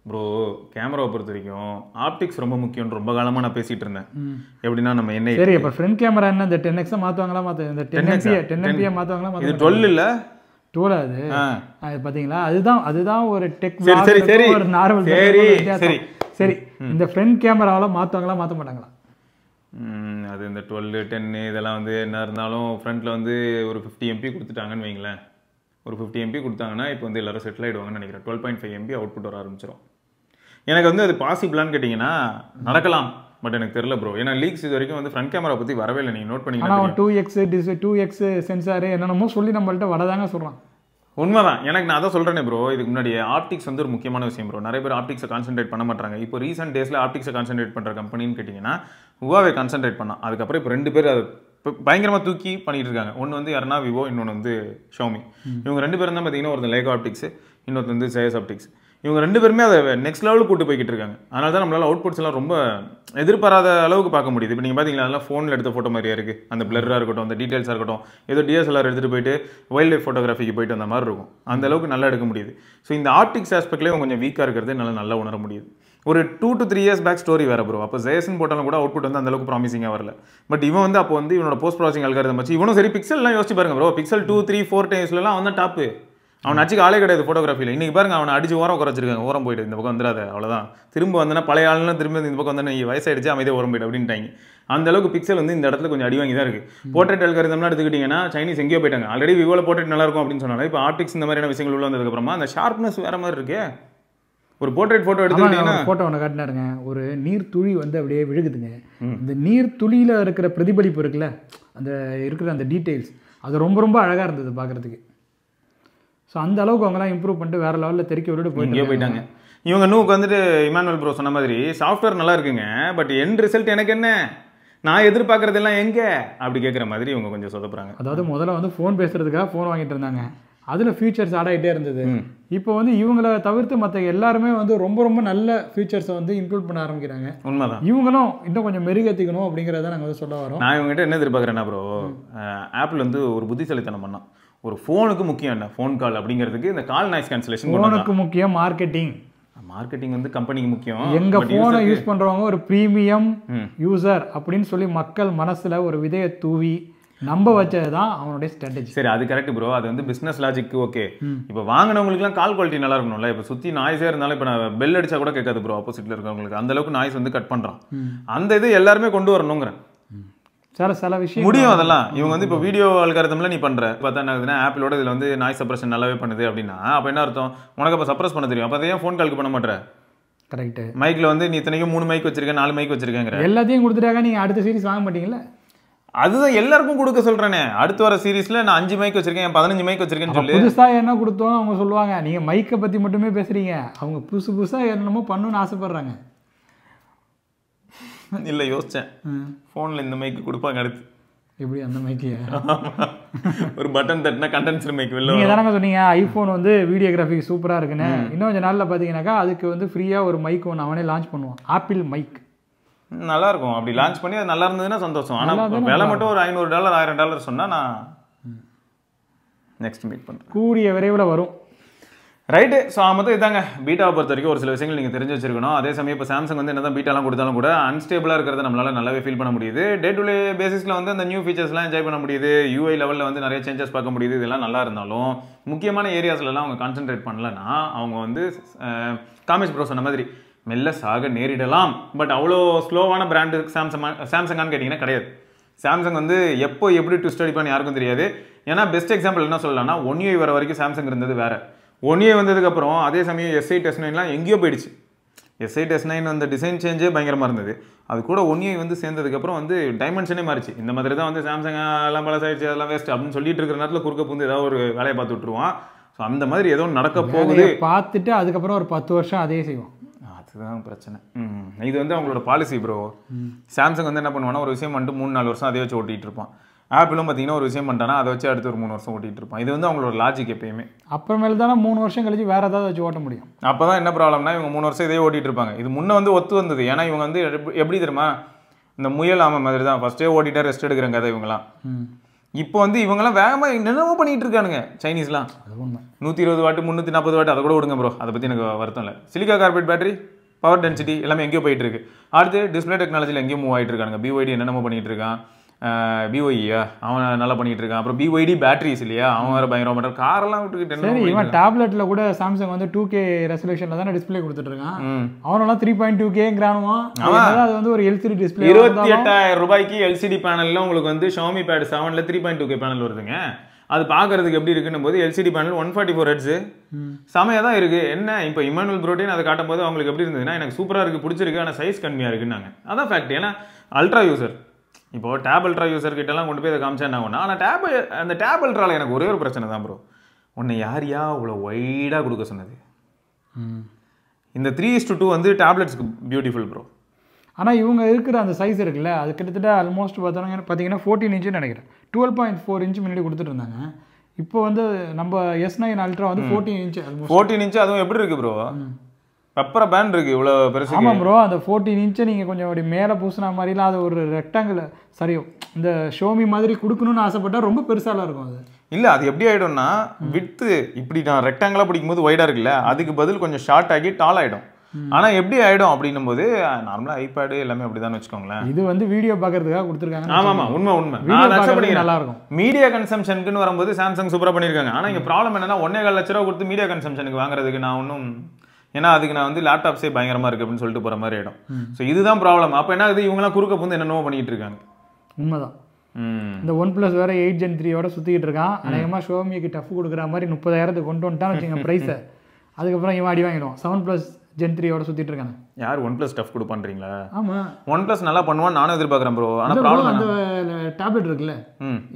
ப்ரோ கேமராவை பொறுத்த வரைக்கும் ஆப்டிக்ஸ் ரொம்ப முக்கியம். ரொம்ப காலமாக நான் பேசிகிட்டு இருந்தேன். எப்படின்னா நம்ம என்ன சரி இப்போ ஃப்ரண்ட் கேமரா என்ன இந்த 10x மாற்றுவாங்களா, இந்த 10 MP மாற்றுவாங்களா? இது 12 இல்லை 12 அது பார்த்தீங்களா? அதுதான் ஒரு டெக் ஒரு நார்மல். சரி இந்த ஃப்ரண்ட் கேமராவில் மாற்றுவாங்களா மாற்ற மாட்டாங்களா? அது இந்த 12, 10 இதெல்லாம் வந்து என்ன இருந்தாலும் ஃப்ரண்ட்டில் வந்து ஒரு 50 MP கொடுத்துட்டாங்கன்னு வைங்களேன். ஒரு 50 MP கொடுத்தாங்கன்னா இப்போ வந்து எல்லோரும் செட்டில் ஆகிடுவாங்கன்னு நினைக்கிறேன். 12.5 MB அவுட்புட் வர ஆரம்பிச்சிடும். எனக்கு வந்து அது பாசிபிளான்னு கேட்டிங்கன்னா நடக்கலாம், பட் எனக்கு தெரியல ப்ரோ. ஏன்னா லீக்ஸ் இது வரைக்கும் வந்து ஃப்ரண்ட் கேமரா பற்றி வரவே இல்லை. நீங்கள் நோட் பண்ணிங்கன்னா 2x சென்சாரு என்னென்னமோ சொல்லி நம்மள்ட்ட வரதாங்க சொல்கிறான். உண்மைதான். எனக்கு நான் அதான் சொல்கிறேனே ப்ரோ, இதுக்கு முன்னாடி ஆப்டிக்ஸ் வந்து ஒரு முக்கியமான விஷயம் ப்ரோ. நிறைய பேர் ஆப்டிக்ஸை கான்சென்ட்ரேட் பண்ண மாட்டாங்க. இப்போ ரீசெண்ட் டேஸில் ஆப்டிக்ஸை கான்சென்ட்ரேட் பண்ணுற கம்பெனின்னு கேட்டிங்கன்னா ஹுவாவே கான்சென்ட்ரேட் பண்ணான். அதுக்கப்புறம் இப்போ 2 பேர் அதை பயங்கரமாக தூக்கி பண்ணிட்டு இருக்காங்க. ஒன்று வந்து யாருன்னா விவோ, இன்னொன்று வந்து ஷோமி. இவங்க 2 பேரும் தான் பார்த்தீங்கன்னா ஒருத்தர் லேகோ ஆப்டிக்ஸ், இன்னொருத்தர் வந்து ஜெயஸ் ஆப்டிக்ஸ். இவங்க 2 பேருமே அதை நெக்ஸ்ட் லெவலுக்கு கூட்டு போய்கிட்டு இருக்காங்க. அதனால தான் நம்மளால அவுட்புட்ஸ் எல்லாம் ரொம்ப எதிர்பாராத அளவுக்கு பார்க்க முடியுது. இப்போ நீங்கள் பார்த்தீங்களா, அதெல்லாம் ஃபோனில் எடுத்த ஃபோட்டோ மாதிரியா இருக்குது. அந்த பிளராக இருக்கட்டும், அந்த டீட்டெயில்ஸாக இருக்கட்டும், ஏதோ DSLR எடுத்துகிட்டு போயிட்டு வைல்ட் லைஃப் ஃபோட்டோகிராஃபிக்கு போயிட்டு வந்த மாதிரி இருக்கும். அந்த அளவுக்கு நல்லா எடுக்க முடியுது. ஸோ இந்த ஆப்டிக்ஸ் ஆஸ்பெக்ட்லேயே கொஞ்சம் வீக்காக இருக்கிறது நல்லா உணர முடியுது. ஒரு 2 to 3 years பேக் ஸ்டோரி வேறு ப்ரோ. அப்போ ஜேசன் போட்டாலும் கூட அவுட்புட் வந்து அந்த அளவுக்கு ப்ராமிசிங்காக வரல. பட் இவன் வந்து அப்போ வந்து இவனோட போஸ்ட் ப்ராசஸிங் அல்காரிதம் வச்சு இவனும் சரி பிக்சல்லாம் யோசிச்சு பாருங்க ப்ரோ. பிக்சல் 2, 3, 4 டைம்ஸ்லாம் அவன் தான் டாப்பு. அவன் அடிச்சுக்கு ஆளே கிடையாது ஃபோட்டோகிராஃபியில். இன்றைக்கி பாருங்க அவனை அடிச்சு ஓரம் குறைச்சிருக்காங்க. ஓரம் போயிட்டு இந்த பக்கம் வந்துடாத, அவ்வளோதான். திரும்ப வந்தனா பழைய ஆளுலாம் திரும்ப இந்த பக்கம் வந்தா வயசாயிடுச்சு அமைதியாக ஓரம் போயிட்டு அப்படின்ட்டாங்க. அந்த அளவுக்கு பிக்சல் வந்து இந்த இடத்துல கொஞ்சம் அடி வாங்கி தான் இருக்குது. போர்ட்ரேட் அல்காரிதம்லாம் எடுத்துக்கிட்டிங்கன்னா சைனீஸ் எங்கேயோ போயிட்டாங்க. ஆல்ரெடி விவோவில் போர்ட்ரேட் நல்லா இருக்கும் அப்படின்னு சொன்னாலும் இப்போ ஆப்டிக்ஸ் இந்த மாதிரியான விஷயங்கள் உள்ள வந்ததுக்கப்புறமா அந்த ஷார்ப்னஸ் வேறு மாதிரி இருக்கே. ஒரு போர்ட்ரேட் ஃபோட்டோ எடுத்துக்கிட்டிங்கன்னா ஃபோட்டோ ஒன்று காட்டினாருங்க. ஒரு நீர் துளி வந்து அப்படியே விழுகுதுங்க. இந்த நீர் துளியில் இருக்கிற பிரதிபலிப்பு இருக்குல்ல, அந்த இருக்கிற அந்த டீட்டெயில்ஸ் அது ரொம்ப அழகாக இருந்தது பார்க்குறதுக்கு. ஸோ அந்த அளவுக்கு அவங்களாம் இம்ப்ரூவ் பண்ணிட்டு வேறு லெவலில் தெறிக்க விட்டுட்டு போயிட்டாங்க. இவங்க நூக்கு வந்துட்டு இமானுவல் ப்ரோ சொன்ன மாதிரி சாஃப்ட்வேர் நல்லா இருக்குங்க, பட் எண்ட் ரிசல்ட் எனக்கு என்ன, நான் எதிர்பார்க்குறதெல்லாம் எங்கே அப்படி கேட்குற மாதிரி இவங்க கொஞ்சம் சொதப்புறாங்க. அதாவது முதல்ல வந்து ஃபோன் பேசுறதுக்காக ஃபோன் வாங்கிட்டு இருந்தாங்க. அதில் ஃபியூச்சர்ஸ் ஆட் ஆகிட்டே இருந்தது. இப்போ வந்து இவங்கள தவிர்த்து மற்ற எல்லாருமே வந்து ரொம்ப நல்ல ஃபியூச்சர்ஸை வந்து இன்க்ளூட் பண்ண ஆரம்பிக்கிறாங்க. உண்மைதான். இவங்களும் இன்னும் கொஞ்சம் மெருகேற்றிக்கணும் அப்படிங்கிறத நாங்கள் வந்து சொல்ல வரோம். நான் இவங்ககிட்ட என்ன எதிர்பார்க்குறேன்னா ப்ரோ, ஆப்பிள் வந்து ஒரு புத்திசாலித்தனம் பண்ணால் ஒரு ஃபோனுக்கு முக்கியம் என்ன, ஃபோன் கால் அப்படிங்கிறதுக்கு இந்த கால் நாய்ஸ் கேன்சலேஷன். ஃபோனுக்கு முக்கியம் மார்க்கெட்டிங் வந்து கம்பெனிக்கு முக்கியம். எங்க ஃபோனை யூஸ் பண்றவங்க ஒரு ப்ரீமியம் யூசர் அப்படின்னு சொல்லி மக்கள் மனசுல ஒரு விதையை தூவி நம்ப வச்சதுதான் அவனுடைய ஸ்ட்ராட்டஜி. சரி, அது கரெக்ட் ப்ரோ. அது வந்து பிஸ்னஸ் லாஜிக்கு ஓகே. இப்போ வாங்கினவங்களுக்குலாம் கால் குவாலிட்டி நல்லா இருக்கணும்ல. இப்போ சுற்றி நாய்ஸே இருந்தாலும் இப்போ நான் பெல் அடிச்சா கூட கேட்காது ப்ரோ ஆப்போசிட்டில் இருக்கிறவங்களுக்கு. அந்த அளவுக்கு நாய்ஸ் வந்து கட் பண்ணுறான். அந்த இது எல்லாருமே கொண்டு வரணுங்கிறேன். சில விஷயம் முடியும் அதெல்லாம். இவங்க வந்து இப்போ வீடியோ அல்காரிதம்ல நீ பண்ற பார்த்தா என்ன ஆகுதுன்னா, ஆப்பிளோட இதில் வந்து நாய்ஸ் சப்ரஷன் நல்லாவே பண்ணுது அப்படின்னா அப்போ என்ன அர்த்தம், உனக்கு அப்போ சப்ரஸ் பண்ண தெரியும். அப்போ அதை ஏன் ஃபோன் கால்க்கு பண்ண மாட்டேற? கரெக்ட். மைக்கில் வந்து நீ இத்தனைக்கும் 3 மைக் வச்சிருக்கேன், 4 மைக் வச்சிருக்கேங்கிற எல்லாத்தையும் கொடுத்துட்டாங்க. நீங்கள் அடுத்த சீரிஸ் வாங்க மாட்டீங்களா? அதுதான் எல்லாருக்கும் கொடுக்க சொல்றேனே. அடுத்து வர சீரீஸ்ல நான் 5 மைக் வச்சிருக்கேன், 15 மைக் வச்சிருக்கேன்னு சொல்லி புதுசா என்ன கொடுத்தோம் அவங்க சொல்லுவாங்க. நீங்க மைக்கை பத்தி மட்டுமே பேசுறீங்க. அவங்க புதுசா என்னமோ பண்ணணும்னு ஆசைப்படுறாங்க. இல்லை யோசிச்சேன், ஃபோனில் இந்த மைக்கு கொடுப்பாங்க அடுத்து. எப்படி அந்த மைக்கு? ஒரு பட்டன் தட்டினா கண்டென்சர் மைக் வெளில. நீங்கள் தானங்க சொன்னீங்க ஐஃபோன் வந்து வீடியோகிராஃபிக் சூப்பராக இருக்குன்னு. இன்னும் கொஞ்சம் நாளில் பார்த்தீங்கன்னாக்கா அதுக்கு வந்து ஃப்ரீயாக ஒரு மைக் ஒன்று அவனே லான்ச் பண்ணுவான், ஆப்பிள் மைக். நல்லா இருக்கும். அப்படி லான்ச் பண்ணி அது நல்லா இருந்ததுன்னா சந்தோஷம். ஆனால் விலை மட்டும் ஒரு $500 $1000 சொன்னால் நான் நெக்ஸ்ட் மீட் பண்ணுறேன். கூடிய விரைவில் வரும். ரைட்டு. ஸோ மொத்தம் இதாங்க பீட்டாவை பொறுத்த வரைக்கும் ஒரு சில விஷயங்கள் நீங்கள் தெரிஞ்சு வச்சிருக்கணும். அதே சமயம் இப்போ சாம்சங் வந்து என்ன தான் பீட்டாலாம் கொடுத்தாலும் கூட அன்ஸ்டேபிளாக இருக்கிறத நம்மளால் நல்லாவே ஃபீல் பண்ண முடியுது. டே டு டே பேசிஸில் வந்து அந்த நியூ ஃபீச்சர்ஸ்லாம் என்ஜாய் பண்ண முடியுது. யூஐ லெவலில் வந்து நிறைய சேஞ்சஸ் பார்க்க முடியுது. இதெல்லாம் நல்லா இருந்தாலும் முக்கியமான ஏரியாஸ்லாம் அவங்க கான்சென்ட்ரேட் பண்ணலன்னா அவங்க வந்து காமேஷ் ப்ரோ சொன்ன மாதிரி மெல்ல சாக நேரிடலாம். பட் அவ்வளோ ஸ்லோவான பிராண்டு சாம்சங்கான்னு கேட்டிங்கன்னா கிடையாது. சாம்சங் வந்து எப்போ எப்படி ட்விஸ்ட் அடிப்பான்னு யாருக்கும் தெரியாது. ஏன்னா பெஸ்ட் எக்ஸாம்பிள் என்ன சொல்லலாம்னா, 1UI வர வரைக்கும் சாம்சங் இருந்தது வேறு. 1UI வந்ததுக்கப்புறம் அதே சமயம் S8 S9லாம் எங்கேயோ போயிடுச்சு. S8 S9 அந்த டிசைன் சேஞ்சே பயங்கரமாக இருந்தது. அது கூட 1UI வந்து சேர்ந்ததுக்கப்புறம் வந்து டைமென்ஷனே மாறிச்சு. இந்த மாதிரி தான் வந்து சாம்சங் எல்லாம் பழசாயிடுச்சு, அதெல்லாம் வேஸ்ட் அப்படின்னு சொல்லிட்டு இருக்கிற நேரத்தில் குறுக்க பூந்து ஏதாவது ஒரு வேலையை பார்த்து விட்டுருவான். ஸோ அந்த மாதிரி ஏதோ நடக்க போகுது பார்த்துட்டு அதுக்கப்புறம் ஒரு 10 வருஷம் அதே செய்வோம். அதுதான் பிரச்சனை. இது வந்து அவங்களோட பாலிசி ப்ரோ. சாம்சங் வந்து என்ன பண்ணுவானா, ஒரு விஷயம் வந்துட்டு 3-4 வருஷம் அதே வச்சு ஓட்டிகிட்டு இருப்பான். ஆப்பிளும் பார்த்தீங்கன்னா ஒரு விஷயம் பண்ணிட்டானா அதை வச்சு அடுத்து ஒரு 3 வருஷம் ஓட்டிகிட்டு இருப்பான். இது வந்து அவங்களோட லாஜிக் எப்பயுமே. அப்புறமேல தானே 3 வருஷம் கழிச்சு வேறு ஏதாவது வச்சு ஓட்ட முடியும். அப்போ தான் என்ன ப்ராப்ளம்னா, இவங்க 3 வருஷம் இதே ஓட்டிகிட்டு இருப்பாங்க. இது முன்னே வந்து ஒத்து வந்தது. ஏன்னா இவங்க வந்து எப்படி தெரியுமா, இந்த முயல் ஆமை மாதிரி தான் ஃபஸ்ட்டே ஓட்டிகிட்டே ரெஸ்ட் எடுக்கிற கதை இவங்களாம். இப்போ வந்து இவங்கெல்லாம் வேகமாக என்னென்னமோ பண்ணிகிட்டு இருக்கானுங்க சைனீஸ்லாம். 120 வாட் 340 வாட் அதை கூட விடுங்க ப்ரோ, அதை பற்றி எனக்கு வருத்தம் இல்லை. Silicon carbon battery, power density எல்லாமே எங்கேயோ போயிட்டு இருக்கு. அடுத்து டிஸ்பிளே டெக்னாலஜியில் எங்கேயும் மூவ் ஆகிட்டு இருக்காங்க. BYD என்னென்னமோ பண்ணிகிட்டு இருக்கான். BYE அவன் நல்லா பண்ணிட்டு இருக்கான். அப்புறம் BYD பேட்டரிஸ் இல்லையா, அவன் வேறு பயங்கரமாக பண்ணுறான். காரெல்லாம் விட்டுக்கிட்டு சரி, இவன் டேப்லெட்டில் கூட சாம்சங் வந்து 2K ரெசல்யூஷனில் தானே டிஸ்பிளே கொடுத்துட்டு இருக்கான். அவனெல்லாம் 3.2Kங்கிறானுவான். அது வந்து ஒரு LCD டிஸ்பிளே 28,000 ரூபாய்க்கு LCD பேனலில் உங்களுக்கு வந்து Xiaomi Pad 7ல் 3.2K பேனல் வருதுங்க. அது பார்க்கறதுக்கு எப்படி இருக்குன்னு போது LCD பேனல் 144 Hz செமையாக தான் இருக்குது. என்ன இப்போ இமானுவல் ப்ரோட்டீன் அதை காட்டும் போது அவங்களுக்கு எப்படி இருந்ததுன்னா, எனக்கு சூப்பராக இருக்குது, பிடிச்சிருக்கு, ஆனால் சைஸ் கம்மியாக இருக்குன்னாங்க. அதான் ஃபேக்ட். ஏன்னா அல்ட்ரா யூசர், இப்போது டேப் அல்ட்ரா யூசர் கிட்டலாம் கொண்டு போய் அதை காமிச்சா என்ன ஆகும்னா, ஆனால் அந்த டேப் அல்ட்ராவில் எனக்கு ஒரே ஒரு பிரச்சனை தான் ப்ரோ. உன்னை யாரையா அவ்வளோ வைடாக கொடுக்க சொன்னது? இந்த 3:2 வந்து டேப்லெட்ஸ்க்கு பியூட்டிஃபுல் ப்ரோ. ஆனால் இவங்க இருக்கிற அந்த சைஸ் இருக்குல்ல, அது கிட்டத்தட்ட ஆல்மோஸ்ட் பார்த்தீங்கன்னா 14 இன்ச்சுன்னு நினைக்கிறேன். 12.4 இன்ச் முன்னாடி கொடுத்துட்டு இருந்தாங்க. இப்போ வந்து நம்ம S9 Ultra வந்து 14 inch ஆல்மோஸ்ட் 14 inch அதுவும் எப்படி இருக்கு ப்ரோ? பெப்பர் பேண்ட் இருக்கு இவ்வளோ பெருசு. ஆமாம் ப்ரோ, அந்த 14 inch நீங்கள் கொஞ்சம் அப்படி மேலே பூசின மாதிரிலாம் அது ஒரு ரெக்டாங்கிள் சரி இந்த ஷோமி மாதிரி கொடுக்கணும்னு ஆசைப்பட்டால் ரொம்ப பெருசாலாம் இருக்கும் அது. இல்லை அது எப்படி ஆகிடும்னா வித்து இப்படி நான் ரெக்டாங்கிளாக பிடிக்கும்போது ஒய்டாக இருக்குல்ல, அதுக்கு பதில் கொஞ்சம் ஷார்ட் ஆகி டால் ஆகிடும். ஆனால் எப்படி ஆகிடும் அப்படின்னும் போது நார்மலாக ஐபேடு எல்லாமே அப்படி தான் வச்சுக்கோங்களேன். இது வந்து வீடியோ பார்க்கறதுக்காக கொடுத்துருக்காங்க. ஆமாம் உண்மை நான் நல்லா இருக்கும். மீடியா கன்சம்ஷனுக்குன்னு வரும்போது சாம்சங் சூப்பராக பண்ணியிருக்காங்க. ஆனால் இங்கே ப்ராப்ளம் என்னன்னா 1.25 லட்ச ரூபா கொடுத்து மீடியா கன்சம்ஷனுக்கு வாங்குறதுக்கு நான் ஒன்றும், ஏன்னா அதுக்கு நான் வந்து லேப்டாப்ஸே பயங்கரமாக இருக்குது அப்படின்னு சொல்லிட்டு போகிற மாதிரி ஆகிடும். ஸோ இதுதான் ப்ராப்ளம். அப்போ என்ன ஆகுது, இவங்களாம் குறுக்க வந்து என்னென்னவோ பண்ணிட்டு இருக்காங்க. உண்மைதான். இந்த OnePlus வேற 8 Gen 3யோட சுற்றிக்கிட்டு இருக்கான். அநேகமாக ஷோமிக்கு டஃப் கொடுக்குற மாதிரி 30,000 கொண்டு வந்துட்டான்னு வச்சுங்க ப்ரைஸை. அதுக்கப்புறம் இவன் அடி வாங்கிடுவான். 7+ Gen 3யோட சுற்றிட்டு இருக்காங்க. யார் OnePlus டஃப் கொடுப்பான்றீங்களா? ஆமாம், OnePlus நல்லா பண்ணுவான்னு நானும் எதிர்பார்க்குறேன் ப்ரோ. ஆனால் ப்ராப்ளம் அந்த டேப்லெட் இருக்குல்ல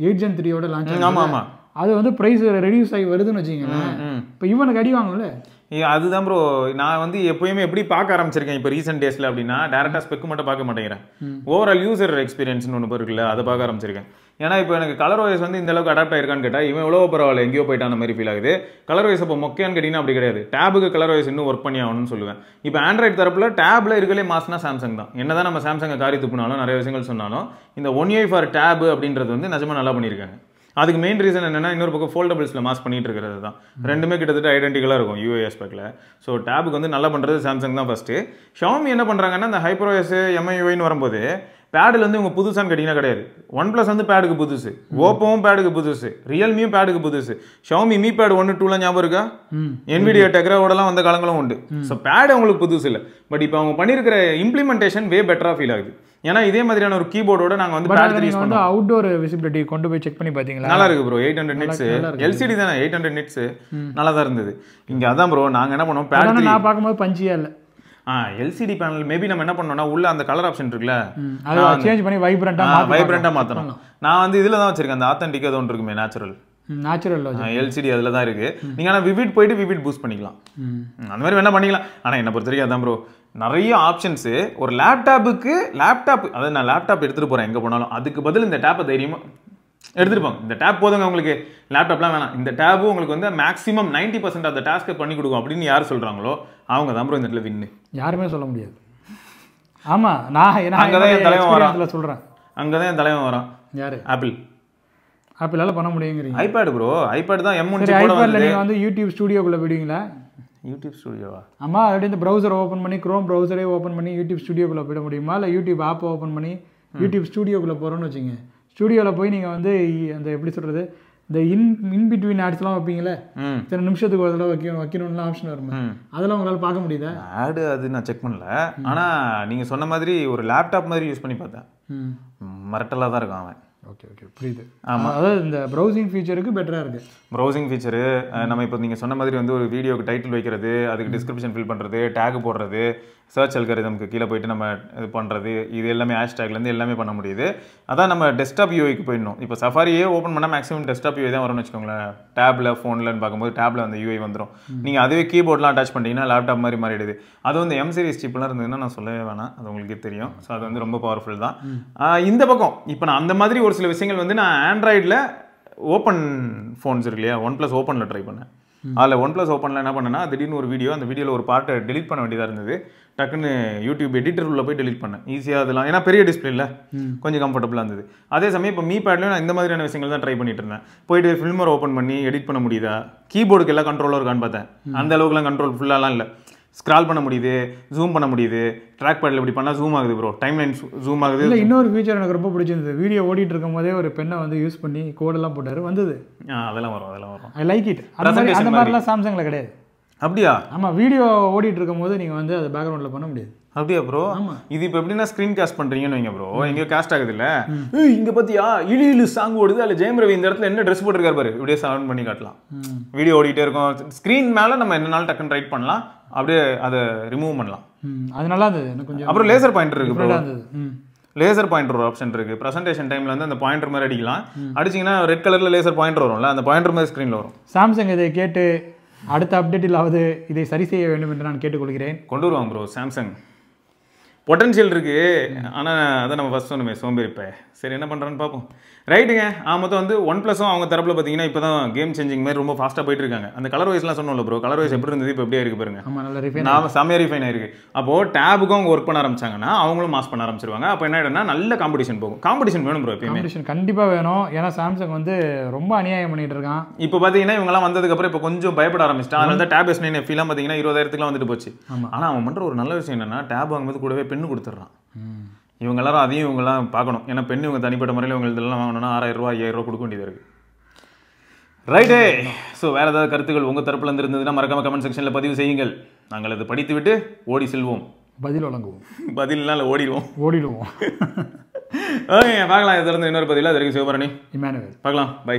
8 Gen 3யோட லான்ச். ஆமாம் அது வந்து ப்ரைஸ் ரெடியூஸ் ஆகி வருதுன்னு வச்சுக்கோங்களேன். இப்போ இவனுக்கு அடி வாங்கல. அதுதான் ப்ரோ, நான் வந்து எப்பயுமே எப்படி பார்க்க ஆரம்பிச்சிருக்கேன் இப்போ ரீசெண்ட் டேஸில் அப்படின்னா, டேரெக்டாக ஸ்பெக் மட்டும் பார்க்க மாட்டேங்கிறேன். ஓவரால் யூசர் எக்ஸ்பீரியன்ஸ்னு ஒன்று இருக்குல்ல, அதை பார்க்க ஆரம்பிச்சிருக்கேன். ஏன்னா இப்போ எனக்கு கலர் வைஸ் வந்து இந்த அளவுக்கு அடாப்ட் ஆயிருக்கான்னு கேட்டால் இவன் எவ்வளோ பரவாயில்ல எங்கேயோ போயிட்டான மாதிரி ஃபீல் ஆகுது. கலர் வைஸ் இப்போ மொக்கையான்னு கேட்டிங்கன்னா அப்படி கிடையாது. டேபுக்கு கலர் வைஸ் இன்னும் ஒர்க் பண்ணி ஆகணும்னு சொல்லுவேன். இப்போ ஆண்ட்ராய்டு தரப்பில் டேப்ல இருக்கலே மாஸ்னா சாம்சங் தான். என்னதான் நம்ம சாம்சங்கை காரி துப்புனாலும் நிறைய விஷயங்கள் சொன்னாலும் இந்த One UI for Tab அப்படின்றது வந்து நிஜமாக நல்லா பண்ணியிருக்காங்க. அதுக்கு மெயின் ரீசன் என்னன்னா, இன்னொரு பக்கம் ஃபோல்டபிள்ஸில் மாஸ் பண்ணிட்டு இருக்கிறது தான். ரெண்டுமே கிட்டத்தட்ட ஐடென்டிக்கலாக இருக்கும் UI ஆஸ்பெக்டில். ஸோ டேபுக்கு வந்து நல்லா பண்ணுறது சாம்சங் தான் ஃபஸ்ட்டு. ஷாமி என்ன பண்ணுறாங்கன்னா, இந்த HyperOS MIUIன்னு வரும்போது பேடில் வந்து இவங்க புதுசான்னு கேட்டிங்கன்னா கிடையாது. OnePlus வந்து பேடுக்கு புதுசு, ஓப்போவும் பேடுக்கு புதுசு, ரியல்மியும் பேடுக்கு புதுசு, ஷாமி மீ பேட் 1, 2லாம் ஞாபகம் இருக்கா? NVIDIA டெக்ராவோடலாம் வந்த காலங்களும் உண்டு. ஸோ பேடு அவங்களுக்கு புதுசு இல்லை. பட் இப்போ அவங்க பண்ணியிருக்கிற இம்ப்ளிமெண்டேஷன் வே பெட்டராக ஃபீல் ஆகுது. ஏன்னா இதே மாதிரியான ஒரு கீபோர்டோட நாங்கள் வந்து பேட் யூஸ் பண்ணுவோம். அவுட்டோர் விசிபிலிட்டி கொண்டு போய் செக் பண்ணி பார்த்தீங்களா? நல்லா இருக்கு ப்ரோ. 800 nits LCD தானே, 800 nits நல்லா தான் இருந்தது. இங்கே அதான் ப்ரோ நாங்கள் என்ன பண்ணுவோம், பேட் நான் பார்க்கும்போது பஞ்சியா இல்லை. LCD பேனல் மேபி நம்ம என்ன பண்ணோம்னா உள்ள அந்த கலர் ஆப்ஷன் இருக்குல்ல, அதை சேஞ்ச் பண்ணி வைப்ரண்டா மாற்றணும். நான் வந்து இதில் தான் வச்சிருக்கேன், அந்த ஆத்தென்டிக் அது ஒன்று இருக்குமே, நேச்சுரல் LCD அதில் தான் இருக்கு. நீங்கள் ஆனால் விவிட் போயிட்டு விவிட் பூஸ்ட் பண்ணிக்கலாம், அந்த மாதிரி வேணா பண்ணிக்கலாம். ஆனால் என்னை பொறுத்த வரைக்கும் அதான் ப்ரோ, நிறைய ஆப்ஷன்ஸு ஒரு லேப்டாப் அதாவது நான் லேப்டாப் எடுத்துகிட்டு போகிறேன் எங்கே போனாலும், அதுக்கு பதில் இந்த டேப்பை தைரியமாக எடுத்துகிட்டு போங்க. இந்த டேப் போதுங்க உங்களுக்கு, லேப்டாப்லாம் வேணாம், இந்த டேப்பும் உங்களுக்கு வந்து மேக்ஸிமம் 90% ஆஃப் த டாஸ்க்கை பண்ணி கொடுக்கும் அப்படின்னு யார் சொல்கிறாங்களோ அவங்க தான் ப்ரோ இந்த இடத்துல வின்னு. யாருமே சொல்ல முடியாது. ஆமாம், நான் அங்கே தான் என் தலைவன் வரான் சொல்கிறேன். அங்கே தான் என் தலைவன் வரான். யார்? ஆப்பிளால பண்ண முடியுங்கிறீங்க. ஐபேட் ப்ரோ, ஐபேட் தான் M1 ஐபேட்ல நீங்கள் வந்து யூடியூப் ஸ்டுடியோக்குள்ளே போயிடுவீங்களா? யூடியூப் ஸ்டுடியோவா? ஆமாம், அப்படி இந்த ப்ரௌசரை ஓப்பன் பண்ணி க்ரோம் ப்ரௌசரே ஓப்பன் பண்ணி யூடியூப் ஸ்டுடியோக்குள்ளே போயிட முடியுமா? இல்லை யூடியூப் ஆப்பை ஓப்பன் பண்ணி யூடியூப் ஸ்டுடியோக்குள்ளே போகிறோன்னு வச்சுங்க. ஸ்டுடியோவில் போய் நீங்கள் வந்து அந்த எப்படி சொல்கிறது, இந்த இன் பிட்வீன் ஆட்ஸ்லாம் வைப்பீங்களே, சில நிமிஷத்துக்கு ஒரு தடவை வைக்கணும்லாம் ஆப்ஷன் வரும், அதெல்லாம் உங்களால் பார்க்க முடியுதா? ஆடு அது நான் செக் பண்ணல. ஆனால் நீங்கள் சொன்ன மாதிரி ஒரு லேப்டாப் மாதிரி யூஸ் பண்ணி பார்த்தேன், மிரட்டலாக தான் இருக்கும் அவன். ஓகே புரியுது. ஆமாம், அதாவது இந்த ப்ரௌசிங் ஃபீச்சருக்கு பெட்டராக இருக்குது. ப்ரௌசிங் ஃபீச்சரு நம்ம இப்போ நீங்கள் சொன்ன மாதிரி வந்து ஒரு வீடியோக்கு டைட்டில் வைக்கிறது, அதுக்கு டிஸ்கிரிப்ஷன் ஃபில் பண்ணுறது, டேக் போடுறது, சர்ச் அல்காரிதம்க்கு கீழே போயிட்டு நம்ம இது பண்ணுறது, இது எல்லாமே ஹேஷ்டேக்லேருந்து எல்லாமே பண்ண முடியுது. அதான் நம்ம டெஸ்க்டாப் யூஐக்கு போயிடணும். இப்போ சஃபாரியே ஓப்பன் பண்ணால் மேக்ஸிமம் டெஸ்க்டாப் யூஐ தான் வரும்னு வச்சுக்கோங்களேன். டேப்பில் ஃபோன்லன்னு பார்க்கும்போது டேப்பில் அந்த யூஐ வந்துடும். நீங்கள் அதுவே கீபோர்ட்லாம் அட்டாச் பண்ணிட்டீங்கன்னா லேப்டாப் மாதிரி மாறிடுது. அது வந்து M series சிப்லாம் இருந்ததுன்னா நான் சொல்லவே வேணாம், அது உங்களுக்கு தெரியும். ஸோ அது வந்து ரொம்ப பவர்ஃபுல் தான். இந்த பக்கம் இப்போ நான் அந்த மாதிரி ஒரு சில விஷயங்கள் வந்து நான் ஆண்ட்ராய்டில் ஓப்பன் ஃபோன்ஸ் இருக்கு இல்லையா, OnePlus ஓப்பனில் ட்ரை பண்ணேன். அதில் OnePlus ஓப்பனில் என்ன பண்ணேன்னா, திடீர்னு ஒரு வீடியோ, அந்த வீடியோவில் ஒரு பார்ட்டை டெலிட் பண்ண வேண்டியதாக இருந்தது. டக்குன்னு யூடியூப் எடிட்டர் உள்ள போய் டெலிட் பண்ணேன் ஈஸியாக. அதெல்லாம் ஏன்னா பெரிய டிஸ்பிளே இல்லை, கொஞ்சம் கம்ஃபர்டபுளாக இருந்தது. அதே சமயம் இப்போ மீ பேட்லையும் நான் இந்த மாதிரியான விஷயங்கள் தான் ட்ரை பண்ணிட்டு இருந்தேன். போயிட்டு ஃபில்மர் ஓப்பன் பண்ணி எடிட் பண்ண முடியுதா, கீபோர்டுக்கு எல்லாம் கண்ட்ரோலாக இருக்கான்னு பார்த்தேன். அந்த அளவுக்குலாம் கண்ட்ரோல் ஃபுல்லாலாம் இல்லை. ஸ்க்ரால் பண்ண முடியுது, ஜூம் பண்ண முடியுது, ட்ராக் பேடில் இப்படி பண்ணால் ஜூம் ஆகுது ப்ரோ, டைம் லைன் ஜூம் ஆகுது. இல்லை, இன்னொரு ஃபீச்சர் எனக்கு ரொம்ப பிடிச்சிருந்தது. வீடியோ ஓடிட்டு இருக்கும் போதே ஒரு பெண்ணை வந்து யூஸ் பண்ணி கோடெல்லாம் போட்டார், வந்தது. அதெல்லாம் வரும். I like it. அந்த மாதிரிலாம் சாம்சங்கில் கிடையாது. அப்படியா? ஆமாம், வீடியோ ஓடிட்டு இருக்கும் போது நீங்கள் வந்து அதை பேக்ரவுண்டில் பண்ண முடியாது. அப்படியா ப்ரோ? இது இப்போ எப்படின்னா ஸ்க்ரீன் காஸ்ட் பண்ணுறீங்கன்னு வைங்க ப்ரோ, எங்கேயோ காஸ்ட் ஆகுது இல்லை, இங்கே பார்த்தியா இழு சாங் ஓடுது, அதில் ஜெயம் ரவி இந்த இடத்துல என்ன ட்ரெஸ் போட்டிருக்காரு பாரு, இப்படியே சவுண்ட் பண்ணி காட்டலாம். வீடியோ ஓடிட்டே இருக்கும், ஸ்க்ரீன் மேலே நம்ம என்னனாலும் டக்குன்னு ரைட் பண்ணலாம், அப்படியே அதை ரிமூவ் பண்ணலாம். அது நல்லா இருந்தது எனக்கு கொஞ்சம். அப்புறம் லேசர் பாயிண்டர் இருக்கு ப்ரோ, லேசர் பாயிண்டர் ஒரு ஆப்ஷன் இருக்குது. ப்ரெசன்டேஷன் டைமில் வந்து அந்த பாயிண்டர் மாதிரி அடிக்கலாம், அடிச்சிங்கன்னா ரெட் கலரில் லேசர் பாயிண்டர் வரும்ல, அந்த பாயிண்டர் மாதிரி ஸ்க்ரீனில் வரும். சாம்சங் இதை கேட்டு அடுத்த அப்டேட்டிலாவது இதை சரி செய்ய வேண்டும் என்று நான் கேட்டுக்கொள்கிறேன். கொண்டு வருவாங்க ப்ரோ சாம்சங். பொட்டன்ஷியல் இருக்கு. ஆனால் அதை நம்ம ஃபர்ஸ்ட் சொன்னோமே சோம்பேறி இப்போ. சரி என்ன பண்ணுறான்னு பார்ப்போம். ரைட்டுங்க. மொத்தம் வந்து ஒன் ப்ளஸும் அவங்க தரப்பில் பார்த்தீங்கன்னா இப்போ தான் கேம் சேஞ்சிங் மாதிரி ரொம்ப ஃபாஸ்ட்டாக போயிட்டு இருக்காங்க. அந்த கலர் வைஸ்லாம் சொன்னோம்ல ப்ரோ, கலர் வைஸ் எப்படி இருந்தது இப்போ எப்படியே இருக்கு பாருங்க. ஆமாம், நல்ல ரிஃபைன், நான் செம்மையாக ரிஃபைன் ஆயிருக்கு. அப்போது டேபுக்கும் அவங்க ஒர்க் பண்ண ஆரம்பிச்சாங்கன்னா அவங்களும் மாஸ் பண்ண ஆரம்பிச்சிருவாங்க. அப்போ என்ன ஆகிடும்னா நல்ல காம்படிஷன் போகும். காம்படிஷன் வேணும் ப்ரோ, எப்பயுமே காம்படிஷன் கண்டிப்பாக வேணும். ஏன்னா சாம்சங் வந்து ரொம்ப அநியாயம் பண்ணிட்டு இருக்கான். இப்போ பார்த்தீங்கன்னா இவங்கலாம் வந்ததுக்கப்புறம் இப்போ கொஞ்சம் பயப்பட ஆரம்பிச்சிட்டான். அதனால தான் டேப் S9 FE பார்த்தீங்கன்னா 20,000க்குலாம் வந்துட்டு போச்சு. ஆனால் அவன் பண்ணுற ஒரு நல்ல விஷயம் என்னன்னா டேப் வாங்கும்போது கூடவே பெண்ணு கொடுத்துட்றான். இவங்க எல்லாரும் அதையும் இவங்கெல்லாம் பார்க்கணும். ஏன்னா பெண்ணு இவங்க தனிப்பட்ட முறையில் இவங்க இதெல்லாம் வாங்கணும்னா 6,000 ரூபா 5,000 ரூபா கொடுக்க வேண்டியது இருக்குது. ரைட்டே. ஸோ வேறு ஏதாவது கருத்துக்கள் உங்கள் தரப்புல இருந்து இருந்ததுன்னா மறக்காம கமெண்ட் செக்ஷனில் பதிவு செய்யுங்கள். நாங்கள் அதை படித்து விட்டு ஓடி செல்வோம், பதில் வழங்குவோம். பதிலாம் இல்லை, ஓடிடுவோம். ஓகே, பார்க்கலாம். இதை தொடர்ந்து இன்னொரு பதிலாக அது வரைக்கும் சிவபரணி இமானுவேல் பார்க்கலாம். பை.